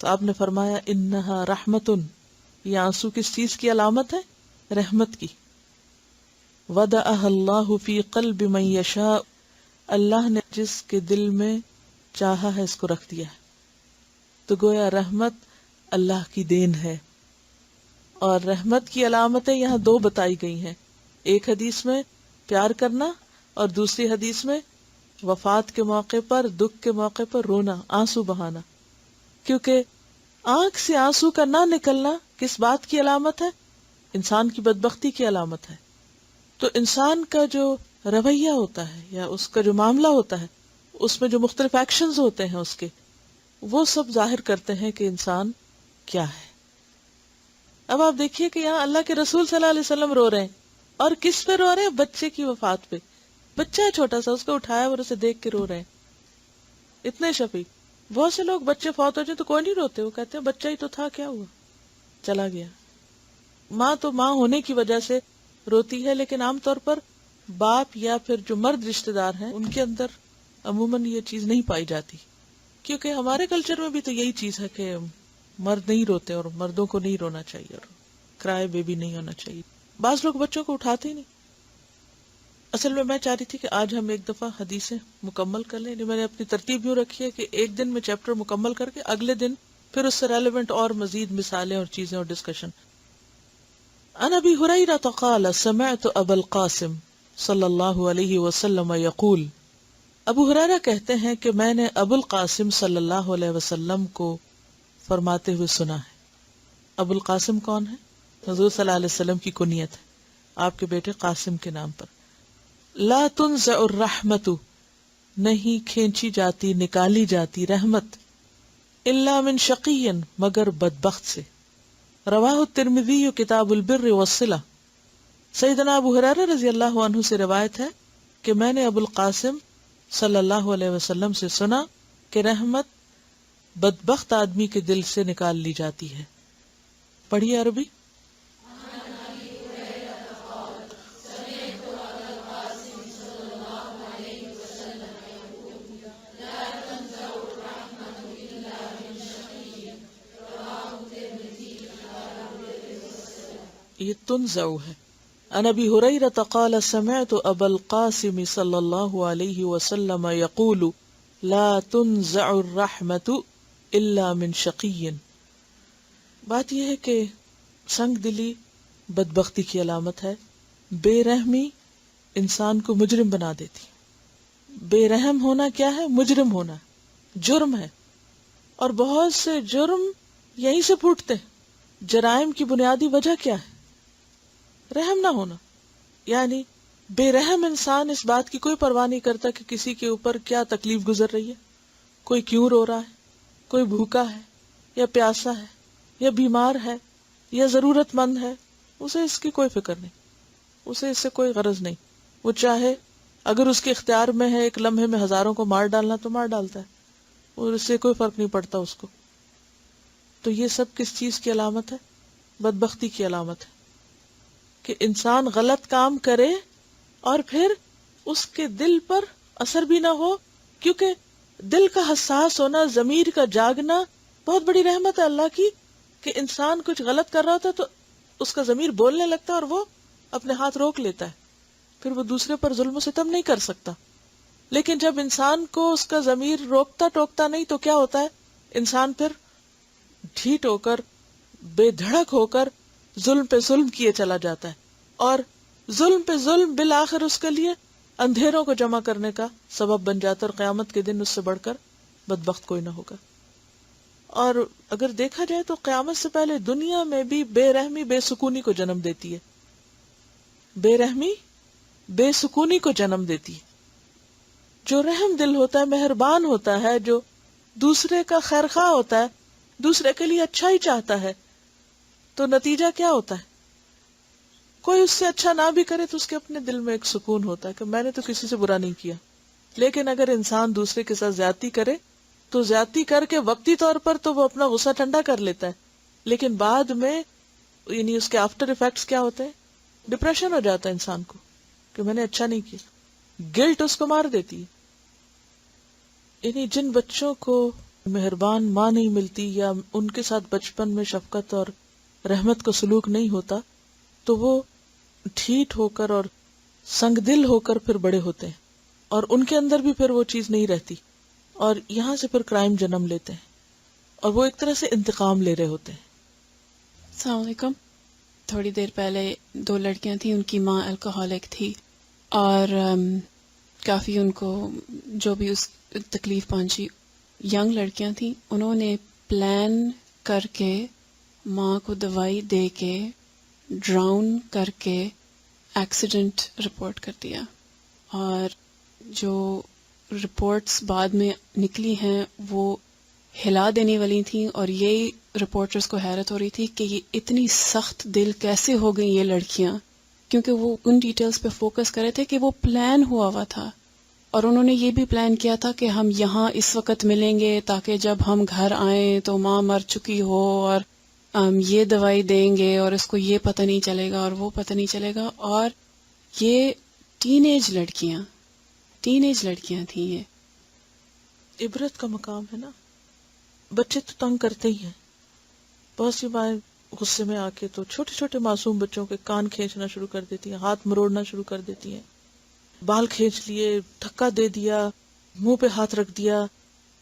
Speaker 1: تو آپ نے فرمایا انہا رحمتن، یہ آنسو کس چیز کی علامت ہے؟ رحمت کی. وَدَعَهَا اللَّهُ فِي قَلْبِ مَن يَشَاءُ، اللہ نے جس کے دل میں چاہا ہے اس کو رکھ دیا ہے. تو گویا رحمت اللہ کی دین ہے. اور رحمت کی علامتیں یہاں دو بتائی گئی ہیں، ایک حدیث میں پیار کرنا اور دوسری حدیث میں وفات کے موقع پر، دکھ کے موقع پر رونا، آنسو بہانا. کیونکہ آنکھ سے آنسو کا نہ نکلنا کس بات کی علامت ہے؟ انسان کی بدبختی کی علامت ہے. تو انسان کا جو رویہ ہوتا ہے یا اس کا جو معاملہ ہوتا ہے، اس میں جو مختلف ایکشنز ہوتے ہیں اس کے، وہ سب ظاہر کرتے ہیں کہ انسان کیا ہے. اب آپ دیکھیے کہ یہاں اللہ کے رسول صلی اللہ علیہ وسلم رو رہے ہیں، اور کس پہ رو رہے ہیں؟ بچے کی وفات پہ. بچہ ہے چھوٹا سا، اس کو اٹھایا اور اسے دیکھ کے رو رہے ہیں. اتنے شفیق. بہت سے لوگ بچے فوت ہو جائے تو کوئی نہیں روتے، وہ کہتے ہیں بچہ ہی تو تھا، کیا ہوا، چلا گیا. ماں تو ماں ہونے کی وجہ سے روتی ہے، لیکن عام طور پر باپ یا پھر جو مرد رشتہ دار ہیں ان کے اندر عموماً یہ چیز نہیں پائی جاتی. کیونکہ ہمارے کلچر میں بھی تو یہی چیز ہے کہ مرد نہیں روتے اور مردوں کو نہیں رونا چاہیے اور کرائے بیبی نہیں ہونا چاہیے. بعض لوگ بچوں کو اٹھاتے ہی نہیں. اصل میں چاہ رہی تھی کہ آج ہم ایک دفعہ حدیثیں مکمل کر لیں. میں نے اپنی ترتیب یوں رکھی ہے کہ ایک دن میں چیپٹر مکمل کر کے اگلے دن پھر اس سے ریلیونٹ اور مزید مثالیں اور چیزیں اور ڈسکشن. عن ابی ہریرہ قال سمعت ابا القاسم صلی اللہ علیہ وسلم یقول، ابو ہریرہ کہتے ہیں کہ میں نے ابو القاسم صلی اللہ علیہ وسلم کو فرماتے ہوئے سنا ہے. ابو القاسم کون ہے؟ حضور صلی اللہ علیہ وسلم کی کنیت ہے، آپ کے بیٹے قاسم کے نام پر. لا تنزع الرحمت، نہیں کھینچی جاتی نکالی جاتی رحمت، الا من شقی، مگر بدبخت سے. رواہ الترمذی کتاب البر والصلہ. سیدنا ابو ہریرہ رضی اللہ عنہ سے روایت ہے کہ میں نے ابو القاسم صلی اللہ علیہ وسلم سے سنا کہ رحمت بدبخت آدمی کے دل سے نکال لی جاتی ہے. پڑھیے عربی. یہ تنزع ہے. عن ابی ہریرہ قال سمعت ابا القاسم صلی اللہ علیہ وسلم یقول لا تنزع الرحمت الا من شقی. بات یہ ہے کہ سنگ دلی بدبختی کی علامت ہے. بے رحمی انسان کو مجرم بنا دیتی. بے رحم ہونا کیا ہے؟ مجرم ہونا، جرم ہے. اور بہت سے جرم یہیں سے پھوٹتے ہیں. جرائم کی بنیادی وجہ کیا ہے؟ رحم نہ ہونا. یعنی بے رحم انسان اس بات کی کوئی پرواہ نہیں کرتا کہ کسی کے اوپر کیا تکلیف گزر رہی ہے، کوئی کیوں رو رہا ہے، کوئی بھوکا ہے یا پیاسا ہے یا بیمار ہے یا ضرورت مند ہے. اسے اس کی کوئی فکر نہیں، اسے اس سے کوئی غرض نہیں. وہ چاہے اگر اس کے اختیار میں ہے ایک لمحے میں ہزاروں کو مار ڈالنا تو مار ڈالتا ہے، اور اس سے کوئی فرق نہیں پڑتا اس کو. تو یہ سب کس چیز کی علامت ہے؟ بدبختی کی علامت ہے کہ انسان غلط کام کرے اور پھر اس کے دل پر اثر بھی نہ ہو. کیونکہ دل کا حساس ہونا، ضمیر کا جاگنا بہت بڑی رحمت ہے اللہ کی، کہ انسان کچھ غلط کر رہا ہوتا ہے تو اس کا ضمیر بولنے لگتا ہے اور وہ اپنے ہاتھ روک لیتا ہے، پھر وہ دوسرے پر ظلم و ستم نہیں کر سکتا. لیکن جب انسان کو اس کا ضمیر روکتا ٹوکتا نہیں تو کیا ہوتا ہے؟ انسان پھر ڈھیٹ ہو کر، بے دھڑک ہو کر ظلم پہ ظلم کیے چلا جاتا ہے، اور ظلم پہ ظلم بالآخر اس کے لیے اندھیروں کو جمع کرنے کا سبب بن جاتا ہے، اور قیامت کے دن اس سے بڑھ کر بدبخت کوئی نہ ہوگا. اور اگر دیکھا جائے تو قیامت سے پہلے دنیا میں بھی بے رحمی بے سکونی کو جنم دیتی ہے. بے رحمی بے سکونی کو جنم دیتی ہے. جو رحم دل ہوتا ہے، مہربان ہوتا ہے، جو دوسرے کا خیرخواہ ہوتا ہے، دوسرے کے لیے اچھا ہی چاہتا ہے، تو نتیجہ کیا ہوتا ہے؟ کوئی اس سے اچھا نہ بھی کرے تو اس کے اپنے دل میں ایک سکون ہوتا ہے کہ میں نے تو کسی سے برا نہیں کیا. لیکن اگر انسان دوسرے کے ساتھ زیادتی کرے تو زیادتی کر کے وقتی طور پر تو وہ اپنا غصہ ٹھنڈا کر لیتا ہے، لیکن بعد میں یعنی اس کے آفٹر ایفیکٹس کیا ہوتے ہیں؟ ڈپریشن ہو جاتا ہے انسان کو کہ میں نے اچھا نہیں کیا. گلٹ اس کو مار دیتی ہے. یعنی جن بچوں کو مہربان ماں نہیں ملتی یا ان کے ساتھ بچپن میں شفقت اور رحمت کا سلوک نہیں ہوتا تو وہ ڈھیٹ ہو کر اور سنگ دل ہو کر پھر بڑے ہوتے ہیں، اور ان کے اندر بھی پھر وہ چیز نہیں رہتی، اور یہاں سے پھر کرائم جنم لیتے ہیں، اور وہ ایک طرح سے انتقام لے رہے ہوتے ہیں.
Speaker 2: السلام علیکم. تھوڑی دیر پہلے 2 لڑکیاں تھیں، ان کی ماں الکوہولک تھی، اور کافی ان کو جو بھی اس تکلیف پہنچی. ینگ لڑکیاں تھیں، انہوں نے پلان کر کے ماں کو دوائی دے کے ڈراؤن کر کے ایکسیڈنٹ رپورٹ کر دیا. اور جو رپورٹس بعد میں نکلی ہیں وہ ہلا دینے والی تھیں، اور یہی رپورٹرز کو حیرت ہو رہی تھی کہ یہ اتنی سخت دل کیسے ہو گئی یہ لڑکیاں، کیونکہ وہ ان ڈیٹیلز پہ فوکس کر رہے تھے کہ وہ پلان ہوا تھا. اور انہوں نے یہ بھی پلان کیا تھا کہ ہم یہاں اس وقت ملیں گے تاکہ جب ہم گھر آئیں تو ماں مر چکی ہو، اور یہ دوائی دیں گے اور اس کو یہ پتہ نہیں چلے گا اور وہ پتہ نہیں چلے گا. اور یہ ٹین ایج لڑکیاں تھیں. یہ
Speaker 1: عبرت کا مقام ہے نا. بچے تو تنگ کرتے ہی ہیں. بہت سی مائیں غصے میں آ کے تو چھوٹے چھوٹے معصوم بچوں کے کان کھینچنا شروع کر دیتی ہیں، ہاتھ مروڑنا شروع کر دیتی ہیں، بال کھینچ لیے، دھکا دے دیا، منہ پہ ہاتھ رکھ دیا.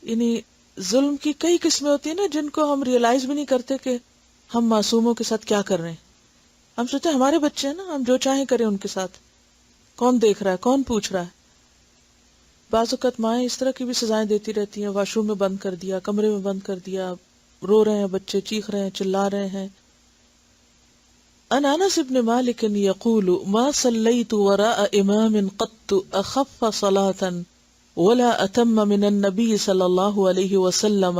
Speaker 1: یعنی ظلم کی کئی قسمیں ہوتی ہیں نا جن کو ہم ریئلائز بھی نہیں کرتے کہ ہم معصوموں کے ساتھ کیا کر رہے ہیں. ہم سوچتے ہیں ہمارے بچے ہیں نا، ہم جو چاہیں کریں ان کے ساتھ، کون دیکھ رہا ہے، کون پوچھ رہا ہے. بعض اوقات مائیں اس طرح کی بھی سزائیں دیتی رہتی ہیں، واش روم میں بند کر دیا، کمرے میں بند کر دیا، رو رہے ہیں بچے، چیخ رہے ہیں، چلا رہے ہیں. عن انس بن مالک یقول ما صلیت وراء امام قط اخف صلاة ولا اتم من النبي صلی اللہ علیہ وسلم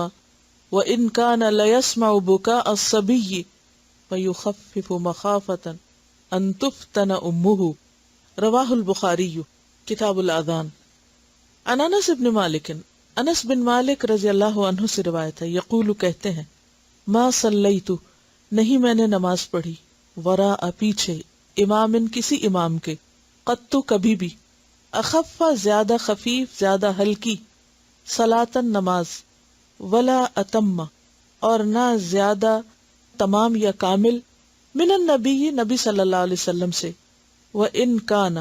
Speaker 1: وان كان ليسمع بكاء الصبي فيخفف مخافة ان تفتن امه. رواہ البخاری کتاب الاذان. عن انس بن مالک، انس بن مالک رضی اللہ عنہ سے روایت ہے، یقول کہتے ہیں، ما صلیت نہیں میں نے نماز پڑھی، وراء پیچھے، امام کسی امام کے، قط کبھی بھی، اخف زیادہ خفیف زیادہ ہلکی، صلاۃً نماز، ولا اتم اور نہ زیادہ تمام یا کامل، من النبی نبی صلی اللہ علیہ وسلم سے، وَإِن كَانَ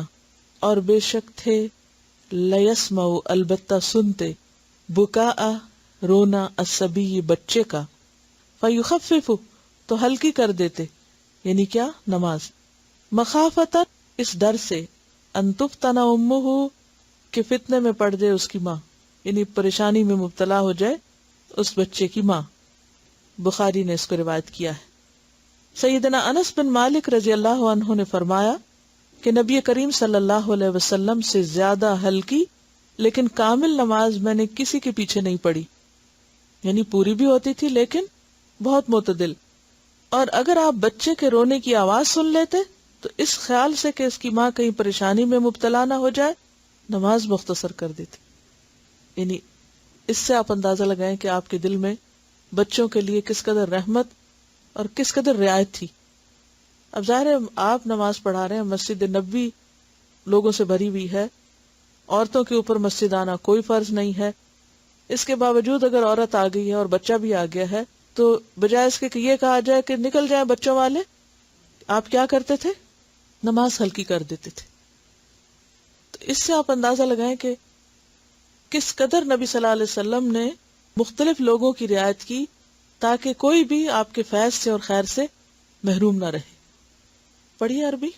Speaker 1: اور بے شک تھے، لیسمع البتہ سنتے، بکاء رونا، الصبی بچے کا، فیخفف تو ہلکی کر دیتے، یعنی کیا، نماز، مخافتا اس ڈر سے، ان تفتن امہ کہ فتنے میں پڑ جائے اس کی ماں، یعنی پریشانی میں مبتلا ہو جائے اس بچے کی ماں. بخاری نے اس کو روایت کیا ہے. سیدنا انس بن مالک رضی اللہ عنہ نے فرمایا کہ نبی کریم صلی اللہ علیہ وسلم سے زیادہ ہلکی لیکن کامل نماز میں نے کسی کے پیچھے نہیں پڑھی، یعنی پوری بھی ہوتی تھی لیکن بہت معتدل. اور اگر آپ بچے کے رونے کی آواز سن لیتے تو اس خیال سے کہ اس کی ماں کہیں پریشانی میں مبتلا نہ ہو جائے، نماز مختصر کر دیتی. یعنی اس سے آپ اندازہ لگائیں کہ آپ کے دل میں بچوں کے لیے کس قدر رحمت اور کس قدر رعایت تھی. اب ظاہر ہے آپ نماز پڑھا رہے ہیں، مسجد نبوی لوگوں سے بھری ہوئی ہے، عورتوں کے اوپر مسجد آنا کوئی فرض نہیں ہے. اس کے باوجود اگر عورت آ گئی ہے اور بچہ بھی آ گیا ہے تو بجائے اس کے کہ یہ کہا جائے کہ نکل جائیں بچوں والے، آپ کیا کرتے تھے، نماز ہلکی کر دیتے تھے. تو اس سے آپ اندازہ لگائیں کہ کس قدر نبی صلی اللہ علیہ وسلم نے مختلف لوگوں کی رعایت کی تاکہ کوئی بھی آپ کے فیض سے اور خیر سے محروم نہ رہے. پڑھیے عربی.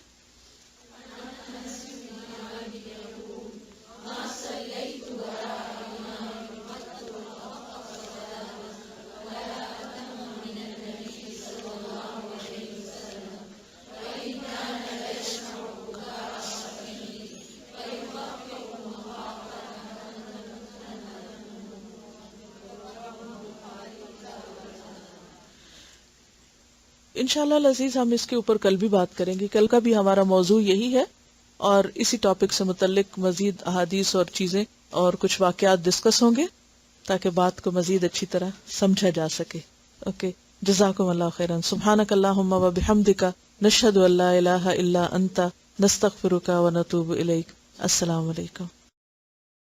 Speaker 1: انشاءاللہ العزیز ہم اس کے اوپر کل بھی بات کریں گے. کل کا بھی ہمارا موضوع یہی ہے اور اسی ٹاپک سے متعلق مزید احادیث اور چیزیں اور کچھ واقعات ڈسکس ہوں گے تاکہ بات کو مزید اچھی طرح سمجھا جا سکے. اوکے، جزاکم اللہ خیرا. سبحانک اللہم و بحمدک، نشہد ان لا الہ الا انت، نستغفرک و نتوب الیک. السلام علیکم.